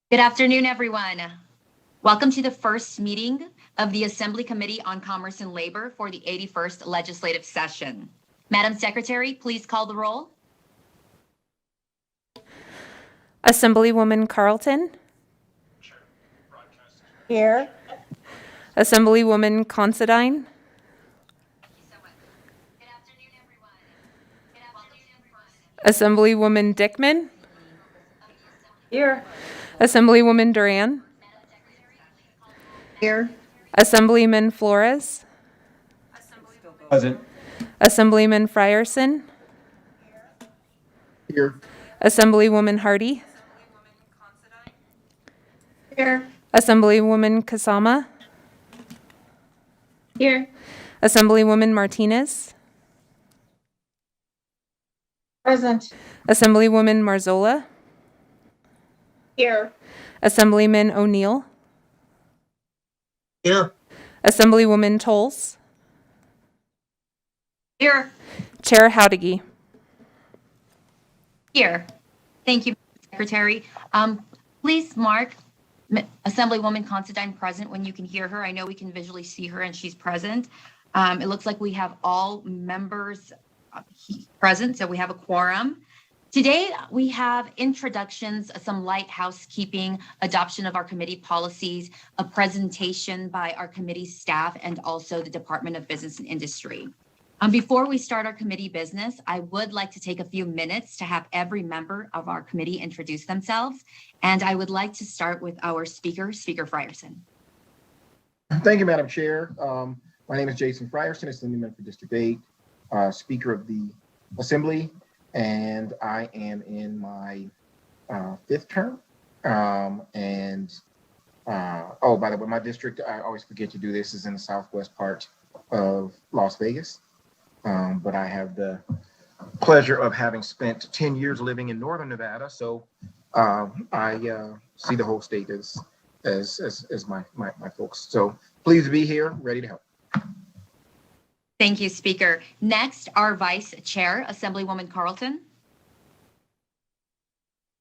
Good afternoon, everyone. Welcome to the first meeting of the Assembly Committee on Commerce and Labor for the 81st Legislative Session. Madam Secretary, please call the roll. Assemblywoman Carlton. Here. Assemblywoman Considine. Good afternoon, everyone. Assemblywoman Dickman. Here. Assemblywoman Duran. Here. Assemblyman Flores. Present. Assemblyman Frierson. Here. Assemblywoman Hardy. Here. Assemblywoman Kasama. Here. Assemblywoman Martinez. Present. Assemblywoman Marzola. Here. Assemblyman O'Neill. Here. Assemblywoman Tolles. Here. Chair Howdigy. Here. Thank you, Secretary. Please mark Assemblywoman Considine present when you can hear her. I know we can visually see her and she's present. It looks like we have all members present, so we have a quorum. Today, we have introductions, some light housekeeping, adoption of our committee policies, a presentation by our committee staff, and also the Department of Business and Industry. Before we start our committee business, I would like to take a few minutes to have every member of our committee introduce themselves. And I would like to start with our speaker, Speaker Frierson. Thank you, Madam Chair. My name is Jason Frierson, Assemblyman for District 8, Speaker of the Assembly, and I am in my fifth term. Oh, by the way, my district, I always forget to do this, is in the southwest part of Las Vegas. But I have the pleasure of having spent 10 years living in northern Nevada, so I see the whole state as my folks. So pleased to be here, ready to help. Thank you, Speaker. Next, our Vice Chair, Assemblywoman Carlton.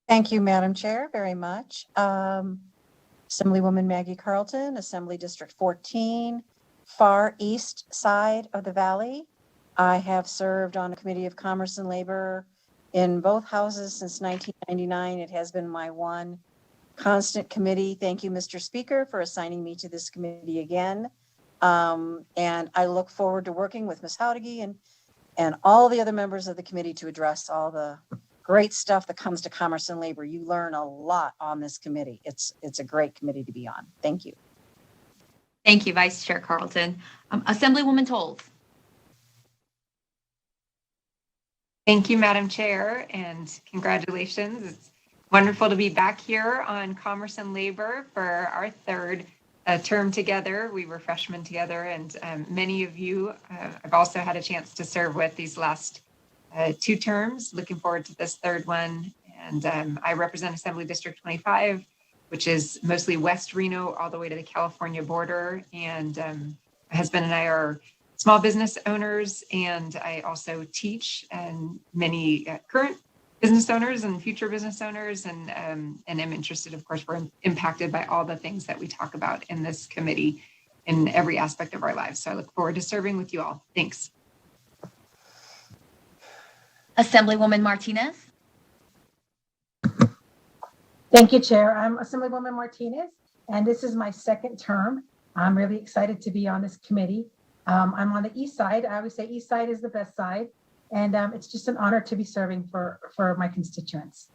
Thank you, Madam Chair, very much. Assemblywoman Maggie Carlton, Assembly District 14, far east side of the valley. I have served on the Committee of Commerce and Labor in both houses since 1999. It has been my one constant committee. Thank you, Mr. Speaker, for assigning me to this committee again. And I look forward to working with Ms. Howdigy and all the other members of the committee to address all the great stuff that comes to commerce and labor. You learn a lot on this committee. It's a great committee to be on. Thank you. Thank you, Vice Chair Carlton. Assemblywoman Tolles. Thank you, Madam Chair, and congratulations. It's wonderful to be back here on Commerce and Labor for our third term together. We were freshmen together, and many of you I've also had a chance to serve with these last 2 terms. Looking forward to this third one. And I represent Assembly District 25, which is mostly West Reno all the way to the California border. And my husband and I are small business owners, and I also teach many current business owners and future business owners, and am interested, of course, we're impacted by all the things that we talk about in this committee in every aspect of our lives. So I look forward to serving with you all. Thanks. Assemblywoman Martinez. Thank you, Chair. I'm Assemblywoman Martinez, and this is my second term. I'm really excited to be on this committee. I'm on the east side. I always say east side is the best side. And it's just an honor to be serving for my constituents.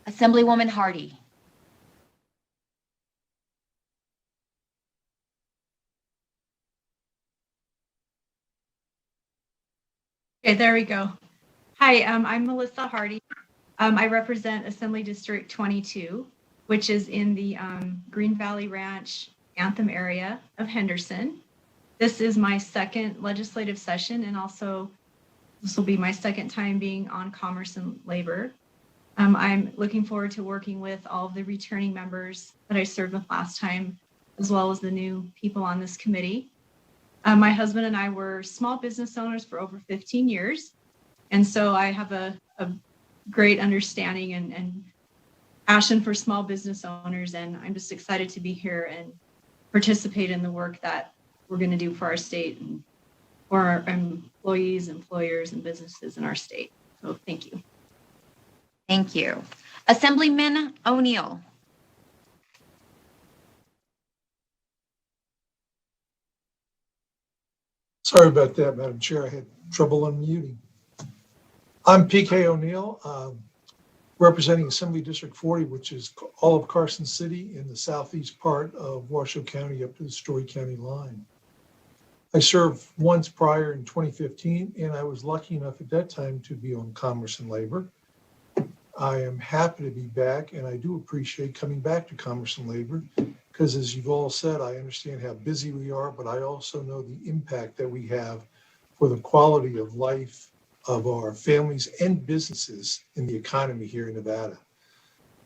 Assemblywoman Hardy. Okay, there we go. Hi, I'm Melissa Hardy. I represent Assembly District 22, which is in the Green Valley Ranch Anthem area of Henderson. This is my second legislative session, and also this will be my second time being on Commerce and Labor. I'm looking forward to working with all of the returning members that I served with last time, as well as the new people on this committee. My husband and I were small business owners for over 15 years. And so I have a great understanding and passion for small business owners. And I'm just excited to be here and participate in the work that we're going to do for our state and for our employees, employers, and businesses in our state. So thank you. Thank you. Assemblyman O'Neill. Sorry about that, Madam Chair. I had trouble unmuting. I'm PK O'Neill, representing Assembly District 40, which is all of Carson City in the southeast part of Washoe County up to the Story County line. I served once prior in 2015, and I was lucky enough at that time to be on Commerce and Labor. I am happy to be back, and I do appreciate coming back to Commerce and Labor because, as you've all said, I understand how busy we are, but I also know the impact that we have for the quality of life of our families and businesses in the economy here in Nevada.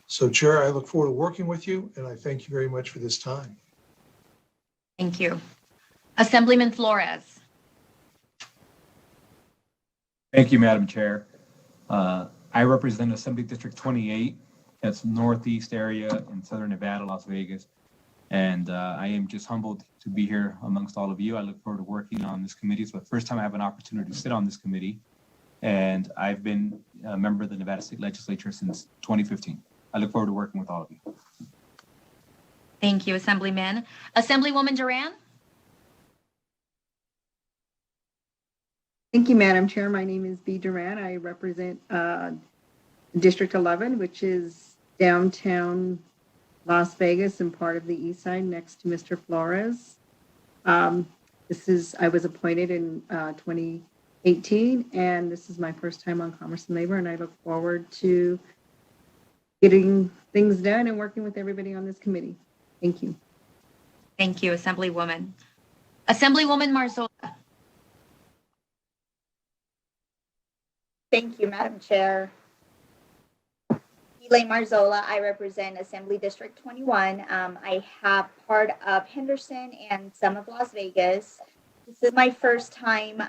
So, Chair, I look forward to working with you, and I thank you very much for this time. Thank you. Assemblyman Flores. Thank you, Madam Chair. I represent Assembly District 28. That's northeast area in Southern Nevada, Las Vegas. And I am just humbled to be here amongst all of you. I look forward to working on this committee. It's the first time I have an opportunity to sit on this committee. And I've been a member of the Nevada State Legislature since 2015. I look forward to working with all of you. Thank you, Assemblyman. Assemblywoman Duran. Thank you, Madam Chair. My name is Bea Duran. I represent District 11, which is downtown Las Vegas and part of the east side next to Mr. Flores. I was appointed in 2018, and this is my first time on Commerce and Labor, and I look forward to getting things done and working with everybody on this committee. Thank you. Thank you, Assemblywoman. Assemblywoman Marzola. Thank you, Madam Chair. Elaine Marzola, I represent Assembly District 21. I have part of Henderson and some of Las Vegas. This is my first time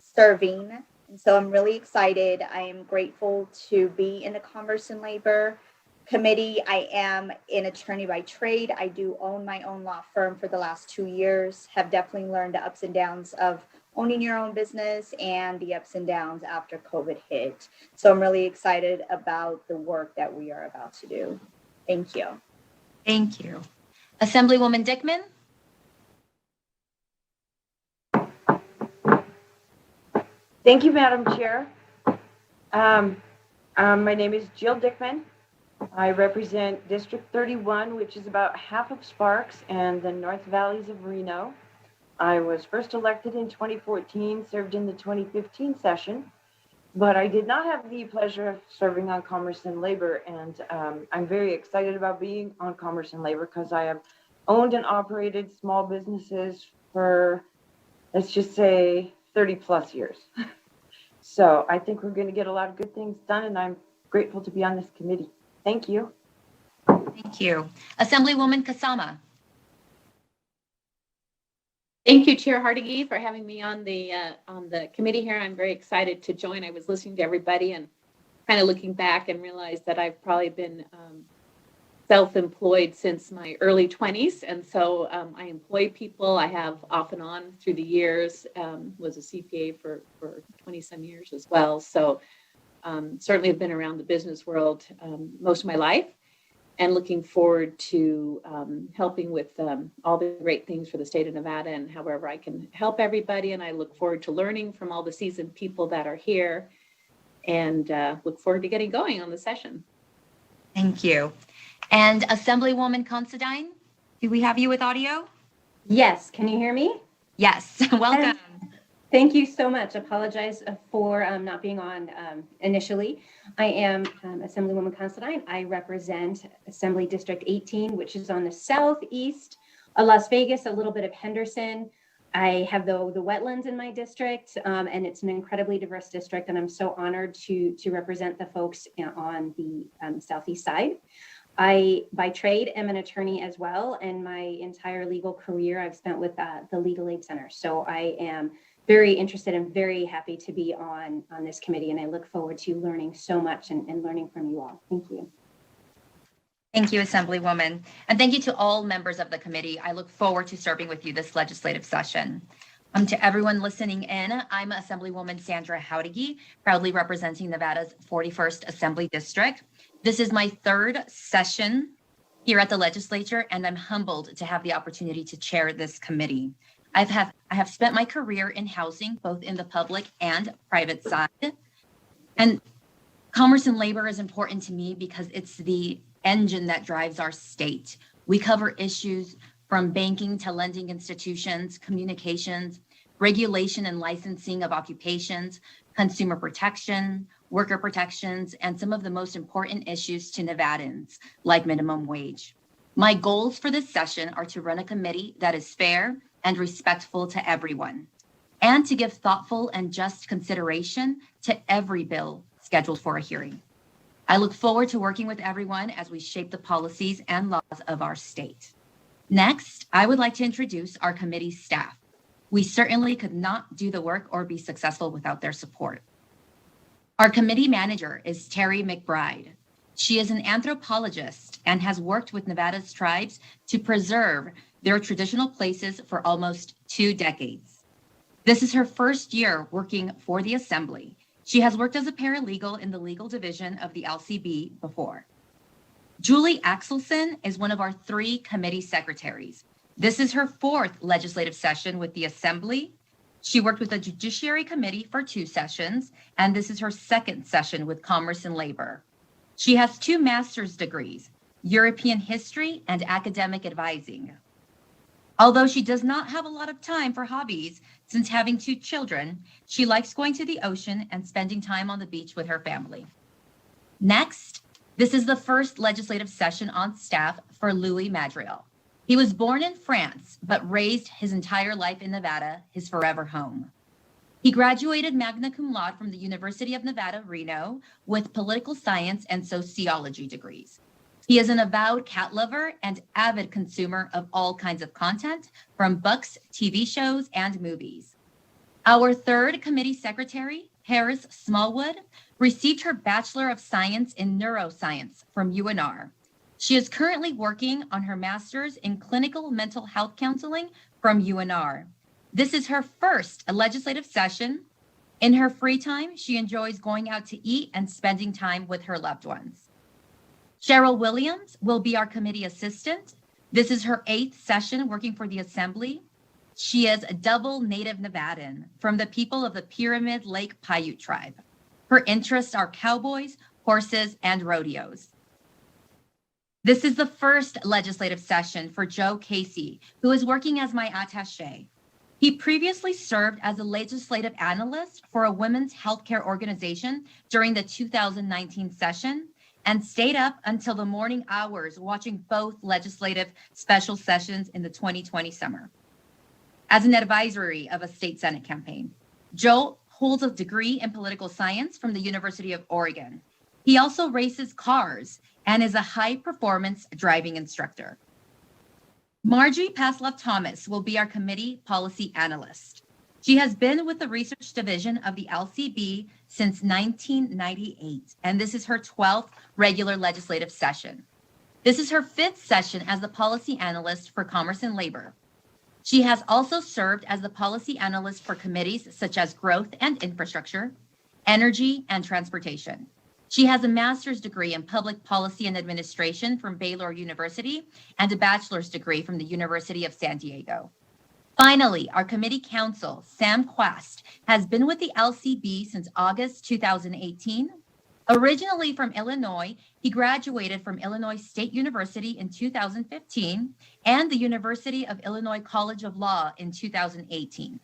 serving, and so I'm really excited. I am grateful to be in the Commerce and Labor Committee. I am an attorney by trade. I do own my own law firm for the last 2 years, have definitely learned the ups and downs of owning your own business and the ups and downs after COVID hit. So I'm really excited about the work that we are about to do. Thank you. Thank you. Assemblywoman Dickman. Thank you, Madam Chair. My name is Jill Dickman. I represent District 31, which is about half of Sparks and the North Valleys of Reno. I was first elected in 2014, served in the 2015 session, but I did not have the pleasure of serving on Commerce and Labor, and I'm very excited about being on Commerce and Labor because I have owned and operated small businesses for, let's just say, 30 plus years. So I think we're going to get a lot of good things done, and I'm grateful to be on this committee. Thank you. Thank you. Assemblywoman Kasama. Thank you, Chair Hardigy, for having me on the committee here. I'm very excited to join. I was listening to everybody and kind of looking back and realized that I've probably been self-employed since my early 20s. And so I employ people. I have off and on through the years, was a CPA for 20 some years as well. So certainly have been around the business world most of my life. And looking forward to helping with all the great things for the state of Nevada and however I can help everybody. And I look forward to learning from all the seasoned people that are here and look forward to getting going on the session. Thank you. And Assemblywoman Considine, do we have you with audio? Yes. Can you hear me? Yes. Welcome. Thank you so much. Apologize for not being on initially. I am Assemblywoman Considine. I represent Assembly District 18, which is on the southeast of Las Vegas, a little bit of Henderson. I have the wetlands in my district, and it's an incredibly diverse district, and I'm so honored to represent the folks on the southeast side. I, by trade, am an attorney as well, and my entire legal career I've spent with the Legal Aid Center. So I am very interested and very happy to be on this committee. And I look forward to learning so much and learning from you all. Thank you. Thank you, Assemblywoman. And thank you to all members of the committee. I look forward to serving with you this legislative session. To everyone listening in, I'm Assemblywoman Sandra Howdigy, proudly representing Nevada's 41st Assembly District. This is my third session here at the legislature, and I'm humbled to have the opportunity to chair this committee. I have spent my career in housing, both in the public and private side. And commerce and labor is important to me because it's the engine that drives our state. We cover issues from banking to lending institutions, communications, regulation and licensing of occupations, consumer protection, worker protections, and some of the most important issues to Nevadans, like minimum wage. My goals for this session are to run a committee that is fair and respectful to everyone, and to give thoughtful and just consideration to every bill scheduled for a hearing. I look forward to working with everyone as we shape the policies and laws of our state. Next, I would like to introduce our committee staff. We certainly could not do the work or be successful without their support. Our committee manager is Terry McBride. She is an anthropologist and has worked with Nevada's tribes to preserve their traditional places for almost 2 decades. This is her first year working for the Assembly. She has worked as a paralegal in the legal division of the LCB before. Julie Axelson is one of our 3 committee secretaries. This is her 4th legislative session with the Assembly. She worked with the Judiciary Committee for 2 sessions, and this is her 2nd session with Commerce and Labor. She has 2 master's degrees, European History and Academic Advising. Although she does not have a lot of time for hobbies, since having 2 children, she likes going to the ocean and spending time on the beach with her family. Next, this is the first legislative session on staff for Louis Madriel. He was born in France, but raised his entire life in Nevada, his forever home. He graduated magna cum laude from the University of Nevada, Reno, with political science and sociology degrees. He is an avowed cat lover and avid consumer of all kinds of content, from books, TV shows, and movies. Our 3rd committee secretary, Harris Smallwood, received her Bachelor of Science in Neuroscience from UNR. She is currently working on her master's in clinical mental health counseling from UNR. This is her first legislative session. In her free time, she enjoys going out to eat and spending time with her loved ones. Cheryl Williams will be our committee assistant. This is her 8th session working for the Assembly. She is a double native Nevadan from the people of the Pyramid Lake Paiute tribe. Her interests are cowboys, horses, and rodeos. This is the first legislative session for Joe Casey, who is working as my attaché. He previously served as a legislative analyst for a women's healthcare organization during the 2019 session and stayed up until the morning hours watching both legislative special sessions in the 2020 summer. As an advisory of a state Senate campaign, Joe holds a degree in political science from the University of Oregon. He also races cars and is a high-performance driving instructor. Margie Pasloff-Thomas will be our committee policy analyst. She has been with the research division of the LCB since 1998, and this is her 12th regular legislative session. This is her 5th session as the policy analyst for Commerce and Labor. She has also served as the policy analyst for committees such as Growth and Infrastructure, Energy, and Transportation. She has a master's degree in public policy and administration from Baylor University and a bachelor's degree from the University of San Diego. Finally, our committee counsel, Sam Quast, has been with the LCB since August 2018. Originally from Illinois, he graduated from Illinois State University in 2015 and the University of Illinois College of Law in 2018.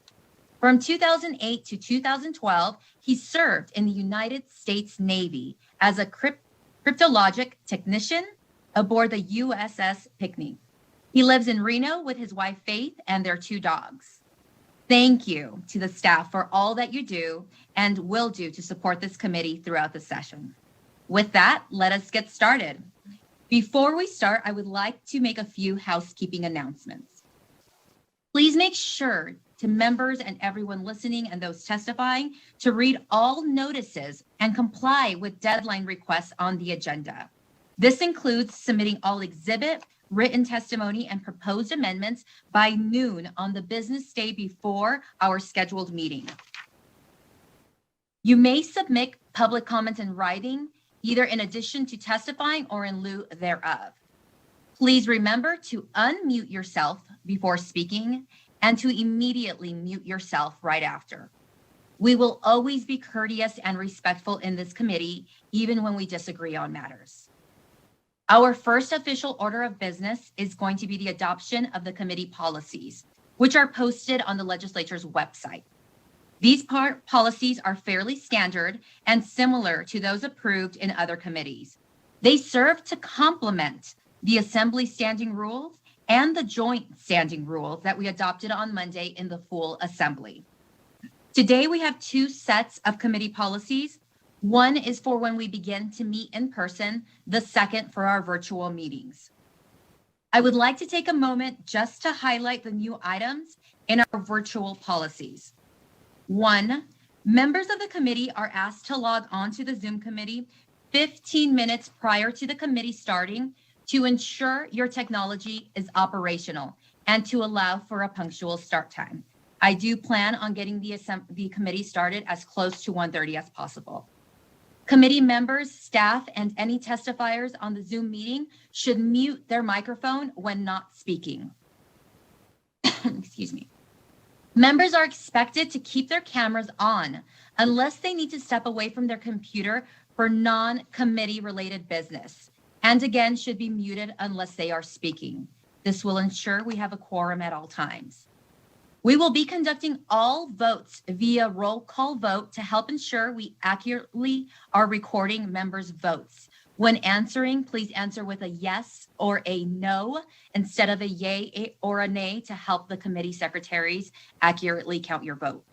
From 2008 to 2012, he served in the United States Navy as a cryptologic technician aboard the USS Pinckney. He lives in Reno with his wife, Faith, and their 2 dogs. Thank you to the staff for all that you do and will do to support this committee throughout the session. With that, let us get started. Before we start, I would like to make a few housekeeping announcements. Please make sure to members and everyone listening and those testifying to read all notices and comply with deadline requests on the agenda. This includes submitting all exhibit, written testimony, and proposed amendments by noon on the business day before our scheduled meeting. You may submit public comments in writing, either in addition to testifying or in lieu thereof. Please remember to unmute yourself before speaking and to immediately mute yourself right after. We will always be courteous and respectful in this committee, even when we disagree on matters. Our first official order of business is going to be the adoption of the committee policies, which are posted on the legislature's website. These policies are fairly standard and similar to those approved in other committees. They serve to complement the Assembly standing rules and the joint standing rules that we adopted on Monday in the full Assembly. Today, we have two sets of committee policies. One is for when we begin to meet in person, the second for our virtual meetings. I would like to take a moment just to highlight the new items in our virtual policies. 1, members of the committee are asked to log on to the Zoom committee 15 minutes prior to the committee starting to ensure your technology is operational and to allow for a punctual start time. I do plan on getting the committee started as close to 1:30 as possible. Committee members, staff, and any testifiers on the Zoom meeting should mute their microphone when not speaking. Excuse me. Members are expected to keep their cameras on unless they need to step away from their computer for non-committee related business, and again should be muted unless they are speaking. This will ensure we have a quorum at all times. We will be conducting all votes via roll call vote to help ensure we accurately are recording members' votes. When answering, please answer with a yes or a no instead of a yay or a nay to help the committee secretaries accurately count your vote.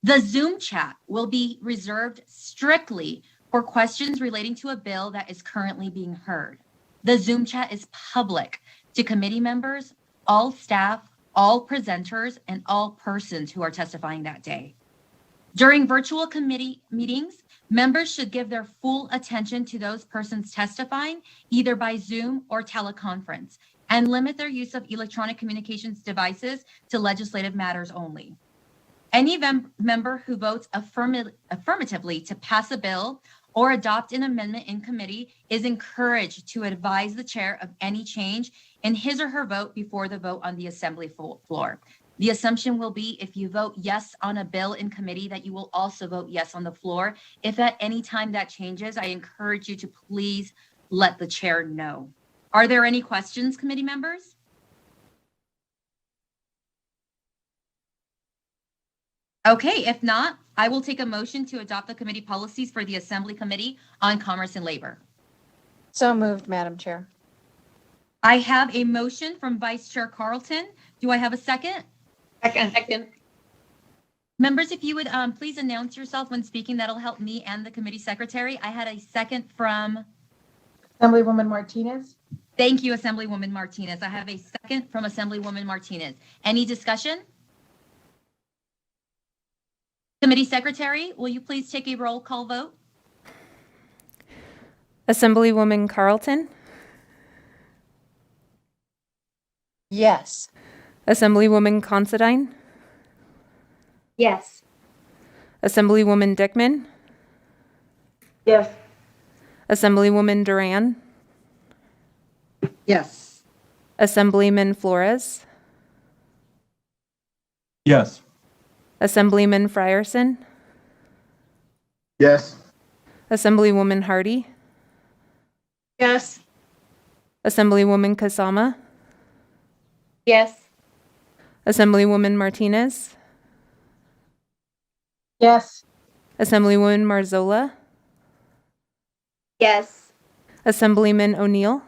The Zoom chat will be reserved strictly for questions relating to a bill that is currently being heard. The Zoom chat is public to committee members, all staff, all presenters, and all persons who are testifying that day. During virtual committee meetings, members should give their full attention to those persons testifying, either by Zoom or teleconference, and limit their use of electronic communications devices to legislative matters only. Any member who votes affirmatively to pass a bill or adopt an amendment in committee is encouraged to advise the chair of any change in his or her vote before the vote on the assembly floor. The assumption will be if you vote yes on a bill in committee that you will also vote yes on the floor. If at any time that changes, I encourage you to please let the chair know. Are there any questions, committee members? Okay, if not, I will take a motion to adopt the committee policies for the Assembly Committee on Commerce and Labor. So moved, Madam Chair. I have a motion from Vice Chair Carlton. Do I have a second? Second. Members, if you would please announce yourself when speaking, that'll help me and the committee secretary. I had a second from Assemblywoman Martinez. Thank you, Assemblywoman Martinez. I have a second from Assemblywoman Martinez. Any discussion? Committee secretary, will you please take a roll call vote? Assemblywoman Carlton, Yes. Assemblywoman Considine, Yes. Assemblywoman Dickman, Yes. Assemblywoman Duran, Yes. Assemblyman Flores, Yes. Assemblyman Frierson, Yes. Assemblywoman Hardy, Yes. Assemblywoman Kasama, Yes. Assemblywoman Martinez, Yes. Assemblywoman Marzola, Yes. Assemblyman O'Neill,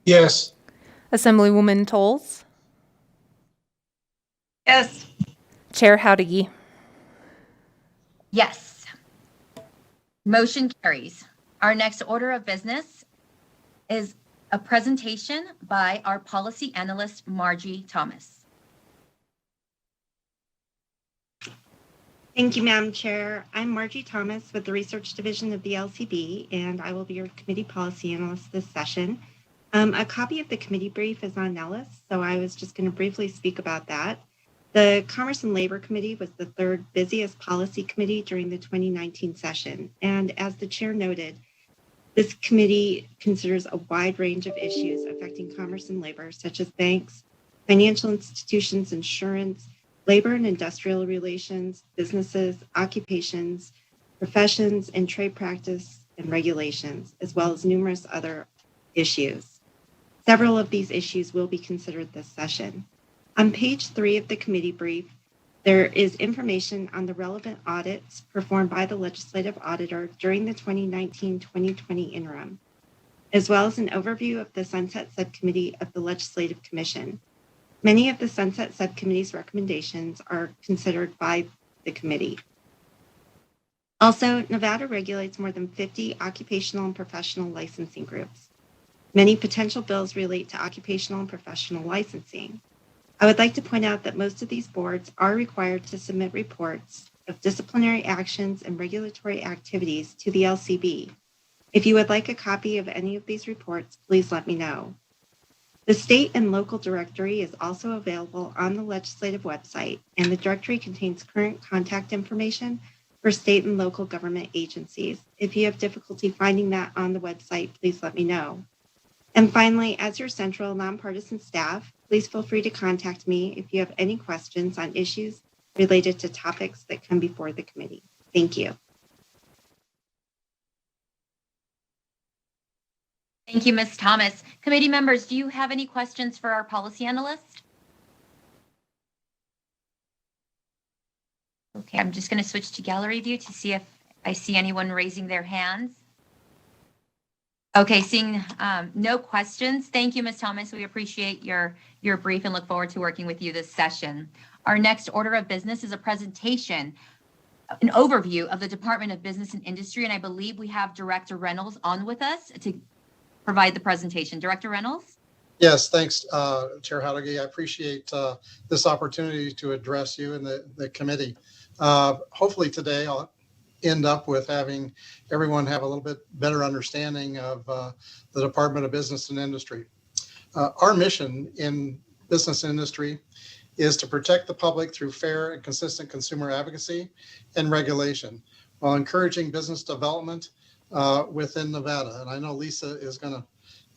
Yes. Assemblywoman Tolles, Yes. Chair Howdiggy. Yes. Motion carries. Our next order of business is a presentation by our policy analyst, Margie Thomas. Thank you, Madam Chair. I'm Margie Thomas with the Research Division of the LCB, and I will be your committee policy analyst this session. A copy of the committee brief is on Nellis, so I was just going to briefly speak about that. The Commerce and Labor Committee was the third busiest policy committee during the 2019 session, and as the chair noted, this committee considers a wide range of issues affecting commerce and labor, such as banks, financial institutions, insurance, labor and industrial relations, businesses, occupations, professions, and trade practice and regulations, as well as numerous other issues. Several of these issues will be considered this session. On page 3 of the committee brief, there is information on the relevant audits performed by the legislative auditor during the 2019-2020 interim, as well as an overview of the Sunset Subcommittee of the Legislative Commission. Many of the Sunset Subcommittee's recommendations are considered by the committee. Also, Nevada regulates more than 50 occupational and professional licensing groups. Many potential bills relate to occupational and professional licensing. I would like to point out that most of these boards are required to submit reports of disciplinary actions and regulatory activities to the LCB. If you would like a copy of any of these reports, please let me know. The state and local directory is also available on the legislative website, and the directory contains current contact information for state and local government agencies. If you have difficulty finding that on the website, please let me know. And finally, as your central nonpartisan staff, please feel free to contact me if you have any questions on issues related to topics that come before the committee. Thank you. Thank you, Ms. Thomas. Committee members, do you have any questions for our policy analyst? Okay, I'm just going to switch to gallery view to see if I see anyone raising their hands. Okay, seeing no questions. Thank you, Ms. Thomas. We appreciate your brief and look forward to working with you this session. Our next order of business is a presentation, an overview of the Department of Business and Industry, and I believe we have Director Reynolds on with us to provide the presentation. Director Reynolds? Yes, thanks, Chair Howdy. I appreciate this opportunity to address you and the committee. Hopefully today I'll end up with having everyone have a little bit better understanding of the Department of Business and Industry. Our mission in business and industry is to protect the public through fair and consistent consumer advocacy and regulation while encouraging business development within Nevada. And I know Lisa is going to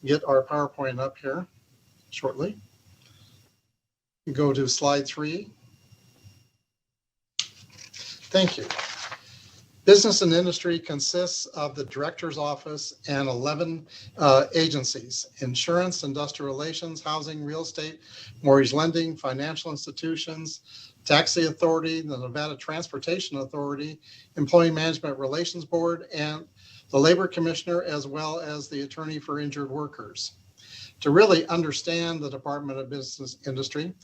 get our PowerPoint up here shortly. You go to slide 3. Thank you. Business and industry consists of the director's office and 11 agencies: insurance, industrial relations, housing, real estate, mortgage lending, financial institutions, Taxi Authority, the Nevada Transportation Authority, Employee Management Relations Board, and the Labor Commissioner, as well as the Attorney for Injured Workers. To really understand the Department of Business Industry,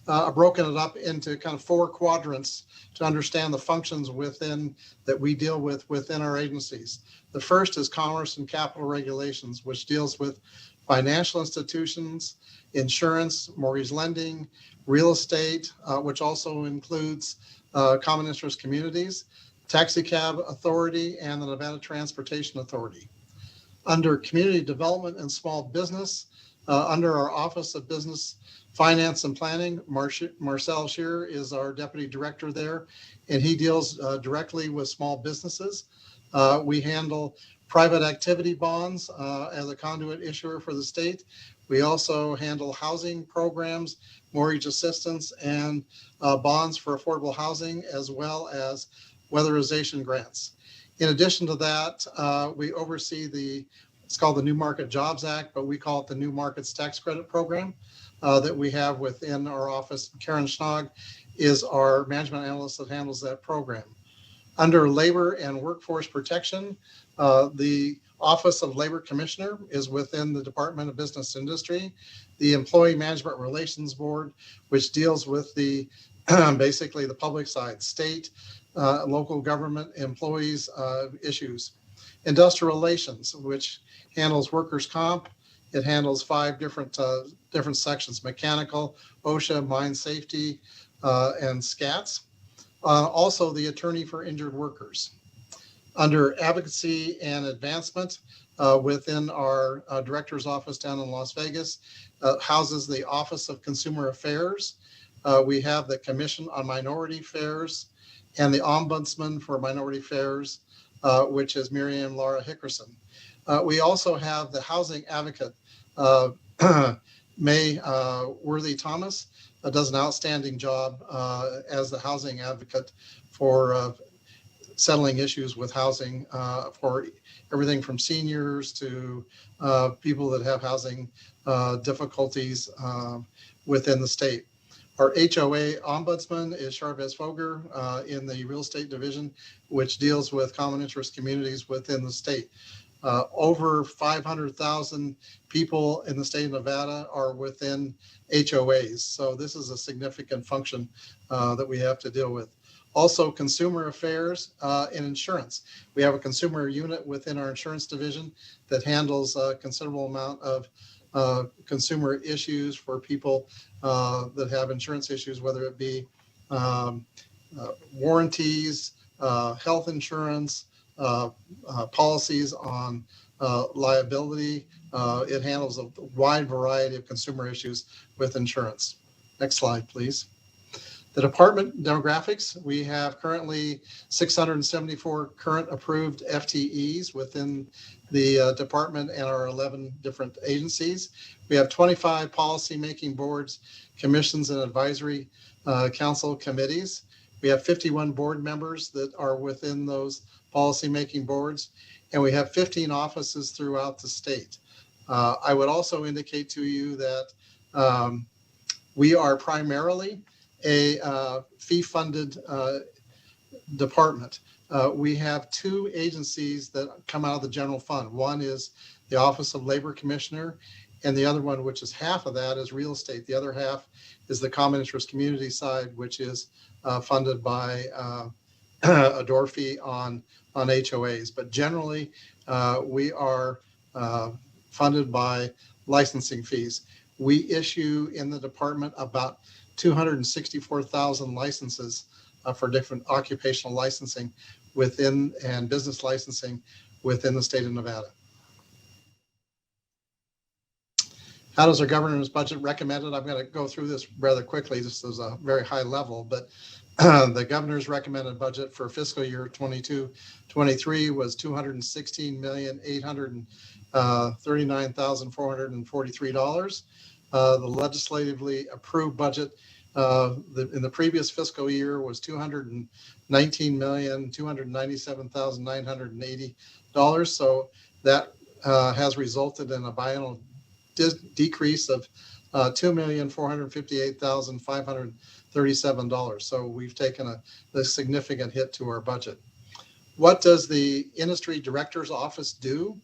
I've broken it up into kind of 4 quadrants to understand the functions that we deal with within our agencies. The first is commerce and capital regulations, which deals with financial institutions, insurance, mortgage lending, real estate, which also includes common interest communities, Taxicab Authority, and the Nevada Transportation Authority. Under community development and small business, under our Office of Business Finance and Planning, Marcel Scheer is our deputy director there, and he deals directly with small businesses. We handle private activity bonds as a conduit issuer for the state. We also handle housing programs, mortgage assistance, and bonds for affordable housing, as well as weatherization grants. In addition to that, we oversee it's called the New Market Jobs Act, but we call it the New Markets Tax Credit Program that we have within our office. Karen Schnog is our management analyst that handles that program. Under Labor and Workforce Protection, the Office of Labor Commissioner is within the Department of Business Industry. The Employee Management Relations Board, which deals with basically the public side, state, local government employees issues. Industrial Relations, which handles workers' comp. It handles 5 different sections: mechanical, OSHA, mine safety, and SCATS. Also the attorney for injured workers. Under advocacy and advancement, within our director's office down in Las Vegas, houses the Office of Consumer Affairs. We have the Commission on Minority Affairs and the Ombudsman for Minority Affairs, which is Miriam Laura Hickerson. We also have the Housing Advocate, May Worthy Thomas, does an outstanding job as the Housing Advocate for settling issues with housing for everything from seniors to people that have housing difficulties within the state. Our HOA ombudsman is Charvez Foger in the real estate division, which deals with common interest communities within the state. Over 500,000 people in the state of Nevada are within HOAs. So this is a significant function that we have to deal with. Also, consumer affairs and insurance. We have a consumer unit within our insurance division that handles a considerable amount of consumer issues for people that have insurance issues, whether it be warranties, health insurance, policies on liability. It handles a wide variety of consumer issues with insurance. Next slide, please. The department demographics, we have currently 674 current approved FTEs within the department and our 11 different agencies. We have 25 policymaking boards, commissions, and advisory council committees. We have 51 board members that are within those policymaking boards, and we have 15 offices throughout the state. I would also indicate to you that we are primarily a fee-funded department. We have two agencies that come out of the general fund. One is the Office of Labor Commissioner, and the other one, which is half of that, is real estate. The other half is the common interest community side, which is funded by a door fee on HOAs. But generally, we are funded by licensing fees. We issue in the department about 264,000 licenses for different occupational licensing within and business licensing within the state of Nevada. How does our governor's budget recommended? I'm going to go through this rather quickly. This is a very high level, but the governor's recommended budget for fiscal year 22-23 was $216,839,443. The legislatively approved budget in the previous fiscal year was $219,297,980. So that has resulted in a biennial decrease of $2,458,537. So we've taken a significant hit to our budget. What does the industry director's office do?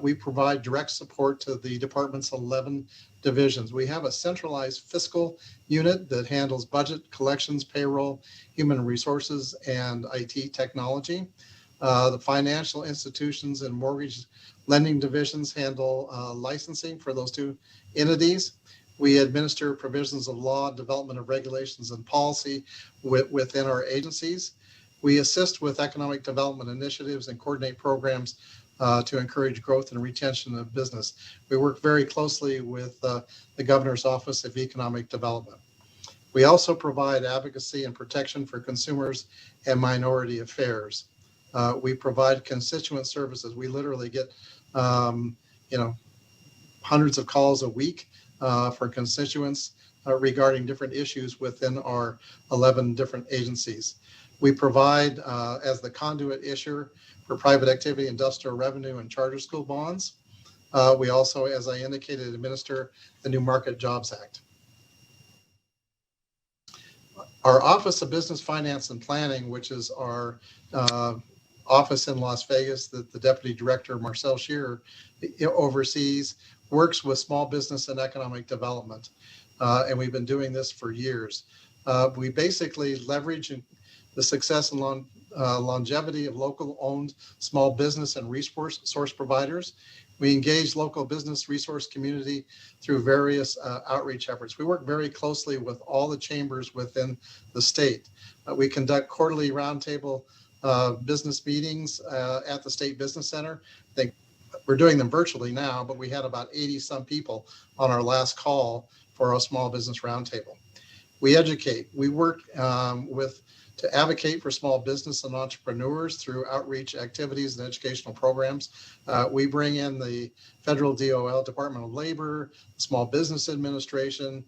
We provide direct support to the department's 11 divisions. We have a centralized fiscal unit that handles budget, collections, payroll, human resources, and IT technology. The financial institutions and mortgage lending divisions handle licensing for those two entities. We administer provisions of law, development of regulations and policy within our agencies. We assist with economic development initiatives and coordinate programs to encourage growth and retention of business. We work very closely with the Governor's Office of Economic Development. We also provide advocacy and protection for consumers and minority affairs. We provide constituent services. We literally get, hundreds of calls a week for constituents regarding different issues within our 11 different agencies. We provide as the conduit issuer for private activity, industrial revenue, and charter school bonds. We also, as I indicated, administer the New Market Jobs Act. Our Office of Business Finance and Planning, which is our office in Las Vegas that the Deputy Director, Marcel Shearer, oversees, works with small business and economic development. And we've been doing this for years. We basically leverage the success and longevity of local owned small business and resource providers. We engage local business resource community through various outreach efforts. We work very closely with all the chambers within the state. We conduct quarterly roundtable business meetings at the State Business Center. I think we're doing them virtually now, but we had about 80 some people on our last call for our small business roundtable. We educate. We work to advocate for small business and entrepreneurs through outreach activities and educational programs. We bring in the federal DOL, Department of Labor, Small Business Administration.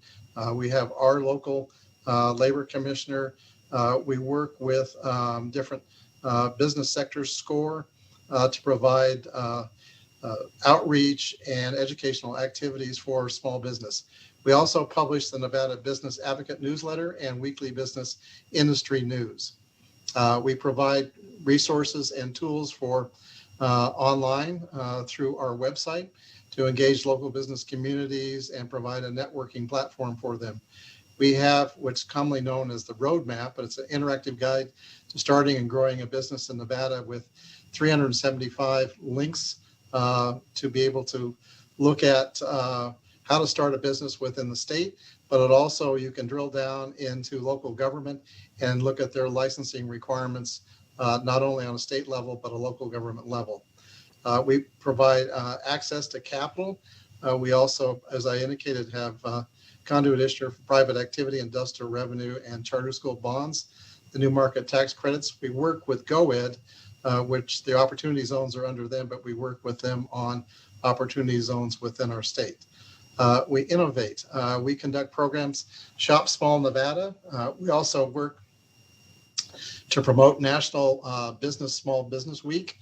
We have our local labor commissioner. We work with different business sectors, SCORE, to provide outreach and educational activities for small business. We also publish the Nevada Business Advocate newsletter and weekly business industry news. We provide resources and tools for online through our website to engage local business communities and provide a networking platform for them. We have what's commonly known as the roadmap, but it's an interactive guide to starting and growing a business in Nevada with 375 links to be able to look at how to start a business within the state, but it also, you can drill down into local government and look at their licensing requirements, not only on a state level, but a local government level. We provide access to capital. We also, as I indicated, have conduit issuer for private activity, industrial revenue, and charter school bonds. The new market tax credits, we work with GoEd, which the opportunity zones are under them, but we work with them on opportunity zones within our state. We innovate. We conduct programs, Shop Small Nevada. We also work to promote National Small Business Week.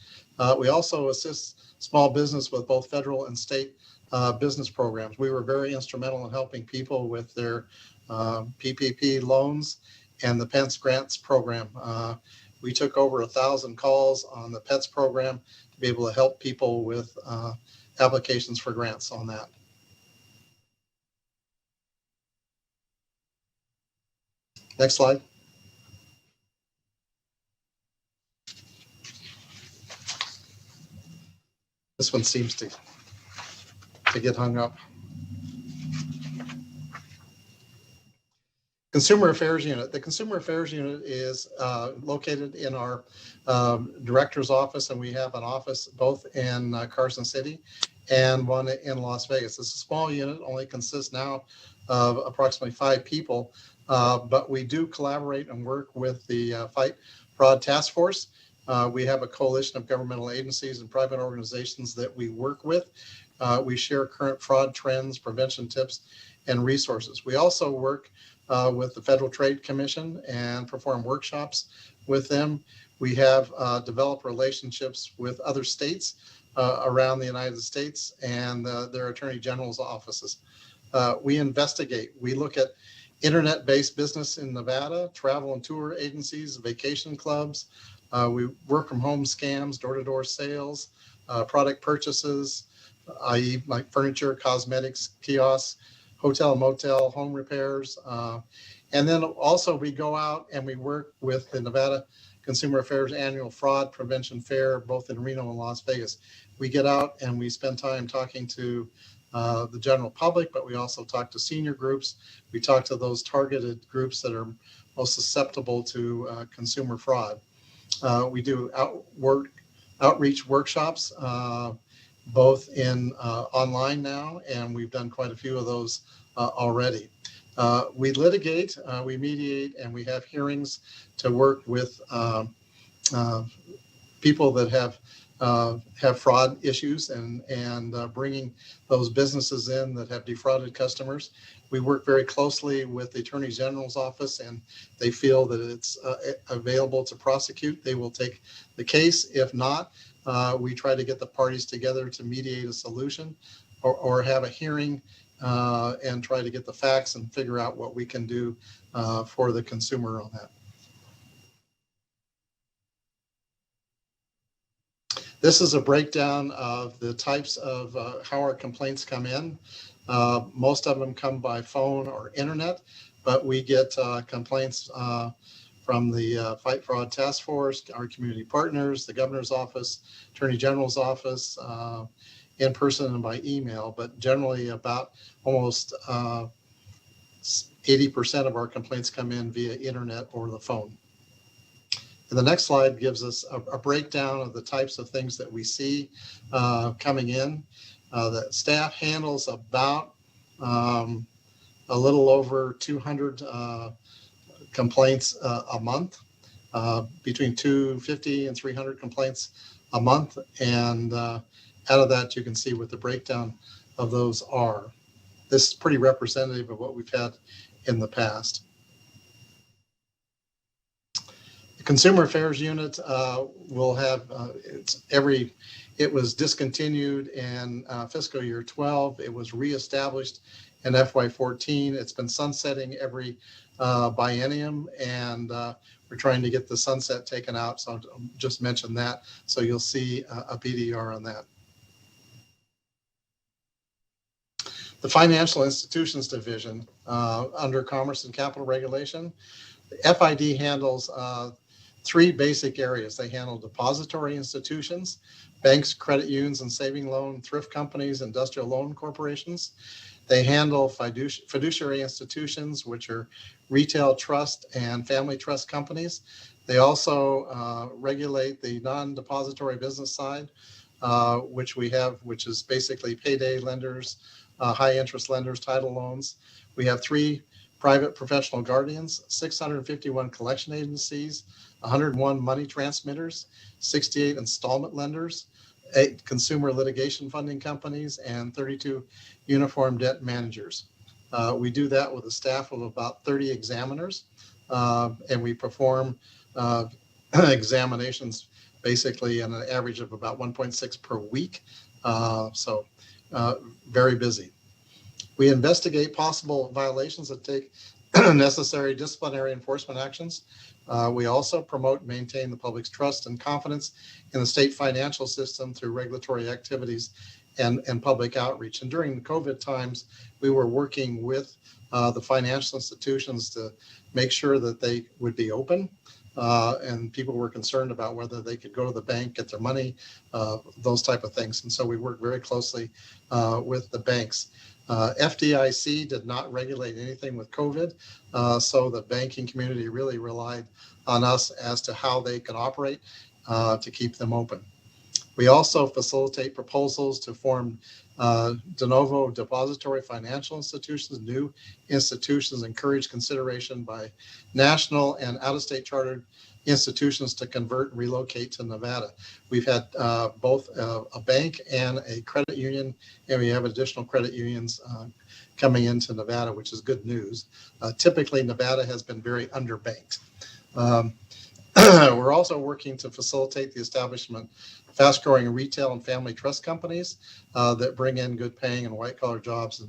We also assist small business with both federal and state business programs. We were very instrumental in helping people with their PPP loans and the PENS Grants program. We took over 1,000 calls on the PETS program to be able to help people with applications for grants on that. Next slide. This one seems to get hung up. Consumer Affairs Unit. The Consumer Affairs Unit is located in our director's office, and we have an office both in Carson City and one in Las Vegas. It's a small unit, only consists now of approximately 5 people, but we do collaborate and work with the Fight Fraud Task Force. We have a coalition of governmental agencies and private organizations that we work with. We share current fraud trends, prevention tips, and resources. We also work with the Federal Trade Commission and perform workshops with them. We have developed relationships with other states around the United States and their attorney general's offices. We investigate. We look at internet-based business in Nevada, travel and tour agencies, vacation clubs. We work from home scams, door-to-door sales, product purchases, i.e. like furniture, cosmetics, kiosks, hotel, motel, home repairs. And then also we go out and we work with the Nevada Consumer Affairs Annual Fraud Prevention Fair, both in Reno and Las Vegas. We get out and we spend time talking to the general public, but we also talk to senior groups. We talk to those targeted groups that are most susceptible to consumer fraud. We do outreach workshops, both in online now, and we've done quite a few of those already. We litigate, we mediate, and we have hearings to work with people that have fraud issues and bringing those businesses in that have defrauded customers. We work very closely with the Attorney General's office, and they feel that it's available to prosecute. They will take the case. If not, we try to get the parties together to mediate a solution or have a hearing and try to get the facts and figure out what we can do for the consumer on that. This is a breakdown of the types of how our complaints come in. Most of them come by phone or internet, but we get complaints from the Fight Fraud Task Force, our community partners, the governor's office, attorney general's office, in person and by email, but generally about almost 80% of our complaints come in via internet or the phone. And the next slide gives us a breakdown of the types of things that we see coming in. The staff handles about a little over 200 complaints a month, between 250 and 300 complaints a month. And out of that, you can see what the breakdown of those are. This is pretty representative of what we've had in the past. The Consumer Affairs Unit will have, it was discontinued in fiscal year 12. It was reestablished in FY14. It's been sunsetting every biennium, and we're trying to get the sunset taken out. So I'll just mention that. So you'll see a PDR on that. The Financial Institutions Division under Commerce and Capital Regulation, the FID handles three basic areas. They handle depository institutions, banks, credit unions and saving loan, thrift companies, industrial loan corporations. They handle fiduciary institutions, which are retail trust and family trust companies. They also regulate the non-depository business side, which we have, which is basically payday lenders, high interest lenders, title loans. We have 3 private professional guardians, 651 collection agencies, 101 money transmitters, 68 installment lenders, 8 consumer litigation funding companies, and 32 uniform debt managers. We do that with a staff of about 30 examiners, and we perform examinations basically on an average of about 1.6 per week. So very busy. We investigate possible violations that take necessary disciplinary enforcement actions. We also promote and maintain the public's trust and confidence in the state financial system through regulatory activities and public outreach. And during the COVID times, we were working with the financial institutions to make sure that they would be open. And people were concerned about whether they could go to the bank, get their money, those type of things. And so we worked very closely with the banks. FDIC did not regulate anything with COVID, so the banking community really relied on us as to how they can operate to keep them open. We also facilitate proposals to form de novo depository financial institutions. New institutions encourage consideration by national and out-of-state chartered institutions to convert and relocate to Nevada. We've had both a bank and a credit union, and we have additional credit unions coming into Nevada, which is good news. Typically, Nevada has been very underbanked. We're also working to facilitate the establishment of fast-growing retail and family trust companies that bring in good paying and white-collar jobs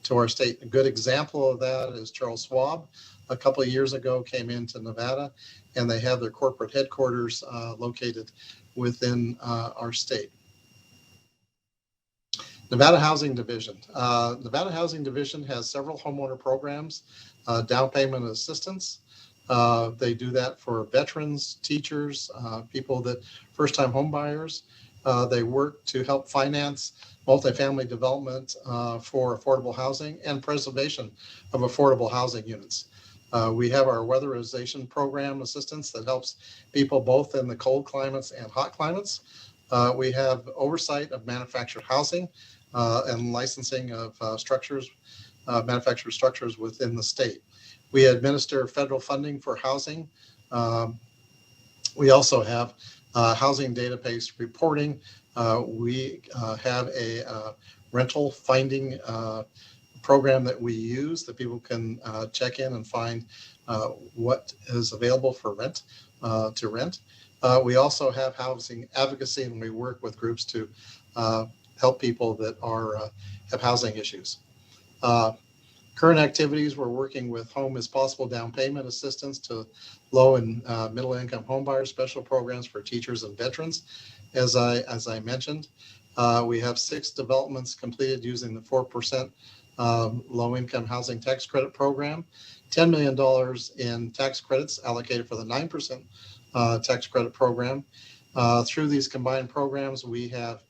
to our state. A good example of that is Charles Schwab. A couple of years ago came into Nevada, and they have their corporate headquarters located within our state. Nevada Housing Division. Nevada Housing Division has several homeowner programs, down payment assistance. They do that for veterans, teachers, people that first-time home buyers. They work to help finance multifamily development for affordable housing and preservation of affordable housing units. We have our weatherization program assistance that helps people both in the cold climates and hot climates. We have oversight of manufactured housing and licensing of manufactured structures within the state. We administer federal funding for housing. We also have housing database reporting. We have a rental finding program that we use that people can check in and find what is available for rent, to rent. We also have housing advocacy, and we work with groups to help people that have housing issues. Current activities, we're working with Home is Possible down payment assistance to low and middle income home buyers, special programs for teachers and veterans. As I mentioned, we have 6 developments completed using the 4% low income housing tax credit program, $10 million in tax credits allocated for the 9% tax credit program. Through these combined programs, we have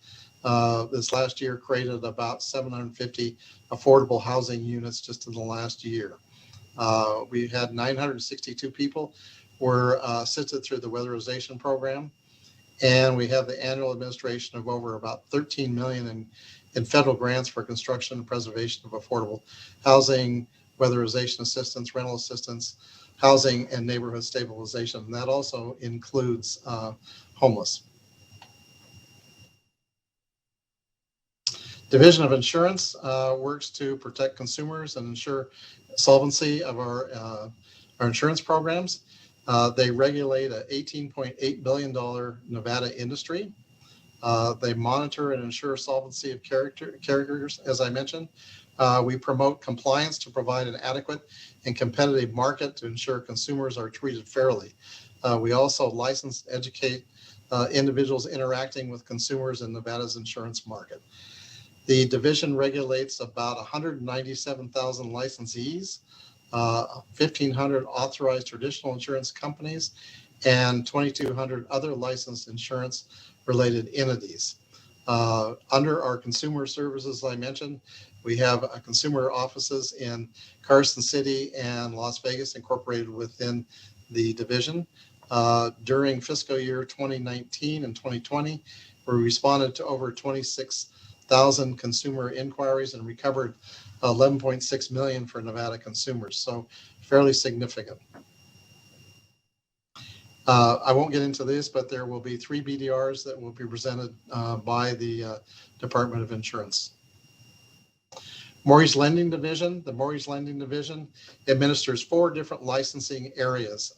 this last year created about 750 affordable housing units just in the last year. We had 962 people were assisted through the weatherization program. And we have the annual administration of over about 13 million in federal grants for construction and preservation of affordable housing, weatherization assistance, rental assistance, housing, and neighborhood stabilization. And that also includes homeless. Division of Insurance works to protect consumers and ensure solvency of our insurance programs. They regulate a $18.8 billion Nevada industry. They monitor and ensure solvency of carriers, as I mentioned. We promote compliance to provide an adequate and competitive market to ensure consumers are treated fairly. We also license and educate individuals interacting with consumers in Nevada's insurance market. The division regulates about 197,000 licensees, 1,500 authorized traditional insurance companies, and 2,200 other licensed insurance-related entities. Under our consumer services, I mentioned, we have consumer offices in Carson City and Las Vegas incorporated within the division. During fiscal year 2019 and 2020, we responded to over 26,000 consumer inquiries and recovered 11.6 million for Nevada consumers, so fairly significant. I won't get into this, but there will be 3 BDRs that will be presented by the Department of Insurance. Mortgage Lending Division. The Mortgage Lending Division administers 4 different licensing areas.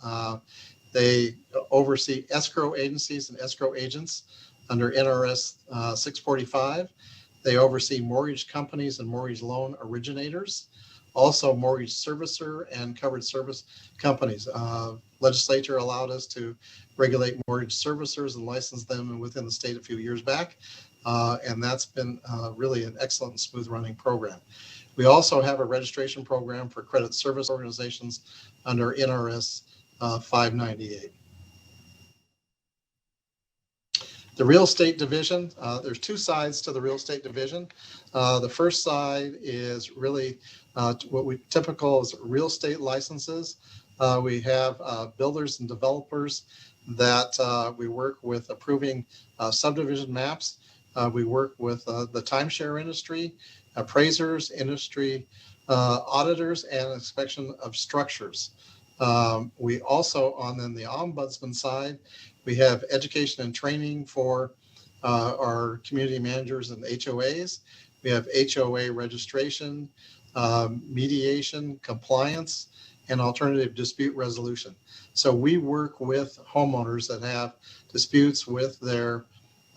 They oversee escrow agencies and escrow agents under NRS 645. They oversee mortgage companies and mortgage loan originators, also mortgage servicer and covered service companies. Legislature allowed us to regulate mortgage servicers and license them within the state a few years back. And that's been really an excellent and smooth running program. We also have a registration program for credit service organizations under NRS 598. The real estate division, there's 2 sides to the real estate division. The first side is really what we typical as real estate licenses. We have builders and developers that we work with approving subdivision maps. We work with the timeshare industry, appraisers, industry auditors, and inspection of structures. We also, on the ombudsman side, we have education and training for our community managers and HOAs. We have HOA registration, mediation, compliance, and alternative dispute resolution. So we work with homeowners that have disputes with their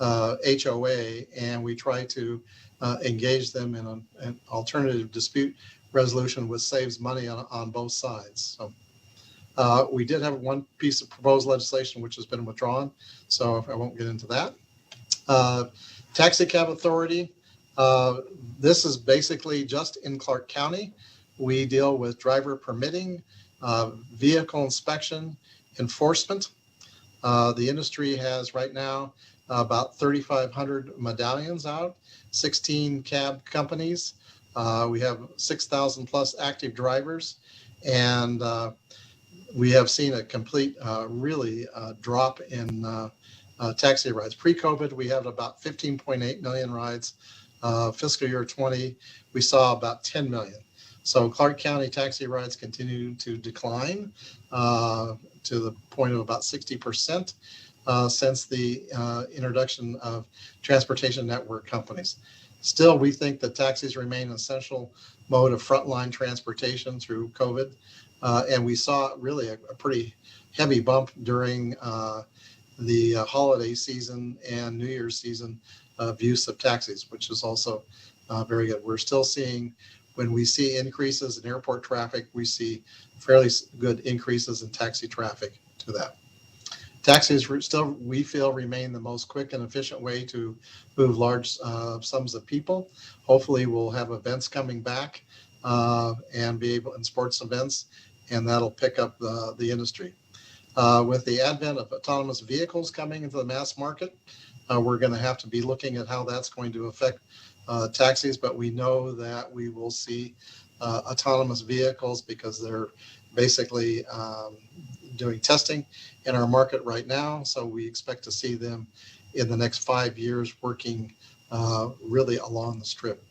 HOA, and we try to engage them in an alternative dispute resolution, which saves money on both sides. So we did have one piece of proposed legislation which has been withdrawn, so I won't get into that. Taxicab Authority. This is basically just in Clark County. We deal with driver permitting, vehicle inspection, enforcement. The industry has right now about 3,500 medallions out, 16 cab companies. We have 6,000 plus active drivers, and we have seen a complete really drop in taxi rides. Pre-COVID, we had about 15.8 million rides. Fiscal year 20, we saw about 10 million. So Clark County taxi rides continue to decline to the point of about 60% since the introduction of transportation network companies. Still, we think that taxis remain an essential mode of frontline transportation through COVID. And we saw really a pretty heavy bump during the holiday season and New Year's season of use of taxis, which is also very good. We're still seeing, when we see increases in airport traffic, we see fairly good increases in taxi traffic to that. Taxis still, we feel, remain the most quick and efficient way to move large sums of people. Hopefully we'll have events coming back and be able, in sports events, and that'll pick up the industry. With the advent of autonomous vehicles coming into the mass market, We're going to have to be looking at how that's going to affect taxis, but we know that we will see autonomous vehicles because they're basically doing testing in our market right now. So we expect to see them in the next 5 years working really along the strip.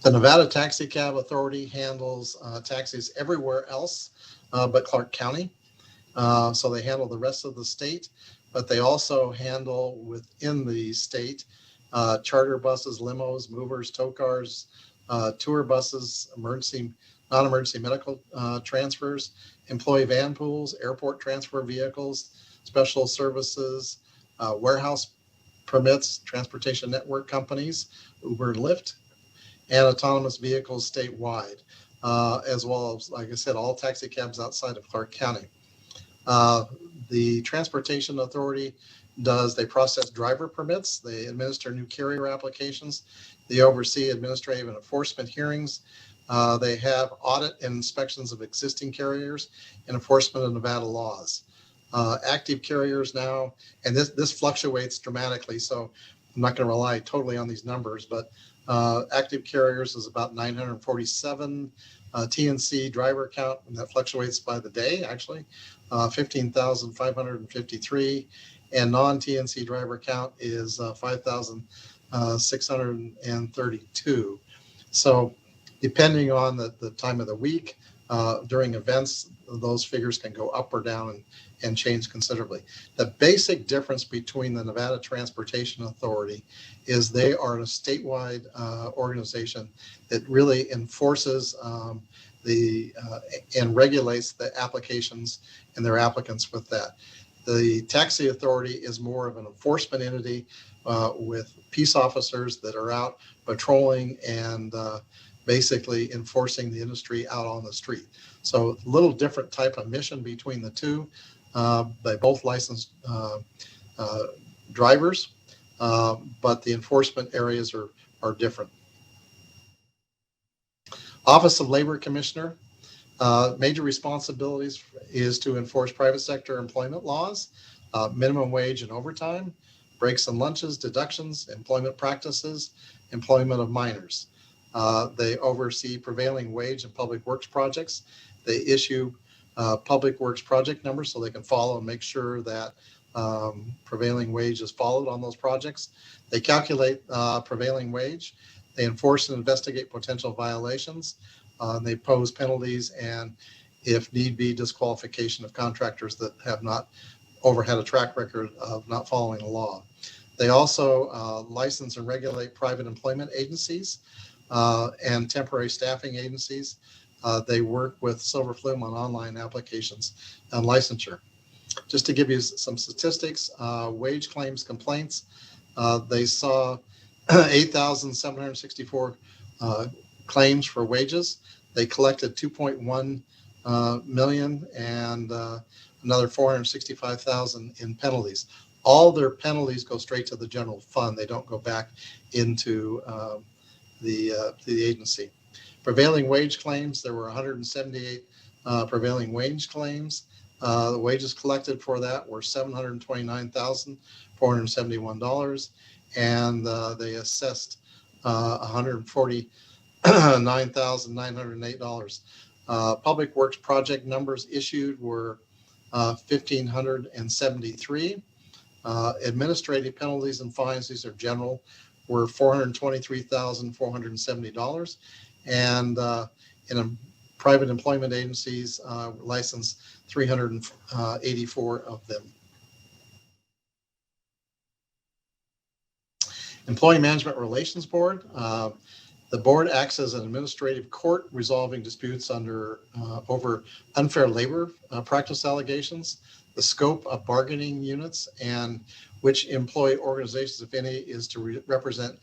The Nevada Taxicab Authority handles taxis everywhere else but Clark County. So they handle the rest of the state, but they also handle within the state charter buses, limos, movers, tow cars, tour buses, non-emergency medical transfers, employee van pools, airport transfer vehicles, special services, warehouse permits, transportation network companies, Uber and Lyft, and autonomous vehicles statewide, as well as, like I said, all taxi cabs outside of Clark County. The Transportation Authority they process driver permits, they administer new carrier applications, they oversee administrative and enforcement hearings, they have audit and inspections of existing carriers and enforcement of Nevada laws. Active carriers now, and this fluctuates dramatically, so I'm not going to rely totally on these numbers, but active carriers is about 947. TNC driver count, and that fluctuates by the day, actually, 15,553. And non-TNC driver count is 5,632. So depending on the time of the week, during events, those figures can go up or down and change considerably. The basic difference between the Nevada Transportation Authority is they are a statewide organization that really enforces and regulates the applications and their applicants with that. The Taxi Authority is more of an enforcement entity with peace officers that are out patrolling and basically enforcing the industry out on the street. So a little different type of mission between the two. They both license drivers, but the enforcement areas are different. Office of Labor Commissioner, major responsibilities is to enforce private sector employment laws, minimum wage and overtime, breaks and lunches, deductions, employment practices, employment of minors. They oversee prevailing wage and public works projects. They issue public works project numbers so they can follow and make sure that prevailing wage is followed on those projects. They calculate prevailing wage. They enforce and investigate potential violations. They pose penalties and, if need be, disqualification of contractors that have not had a track record of not following the law. They also license and regulate private employment agencies and temporary staffing agencies. They work with Silver Flume on online applications and licensure. Just to give you some statistics, wage claims complaints, they saw 8,764 claims for wages. They collected 2.1 million and another 465,000 in penalties. All their penalties go straight to the general fund. They don't go back into the agency. Prevailing wage claims, there were 178 prevailing wage claims. The wages collected for that were $729,471, and they assessed $149,908. Public works project numbers issued were 1,573. Administrative penalties and fines, these are general, were $423,470. And in private employment agencies, licensed 384 of them. Employee Management Relations Board. The board acts as an administrative court resolving disputes over unfair labor practice allegations, the scope of bargaining units, and which employee organizations, if any, is to represent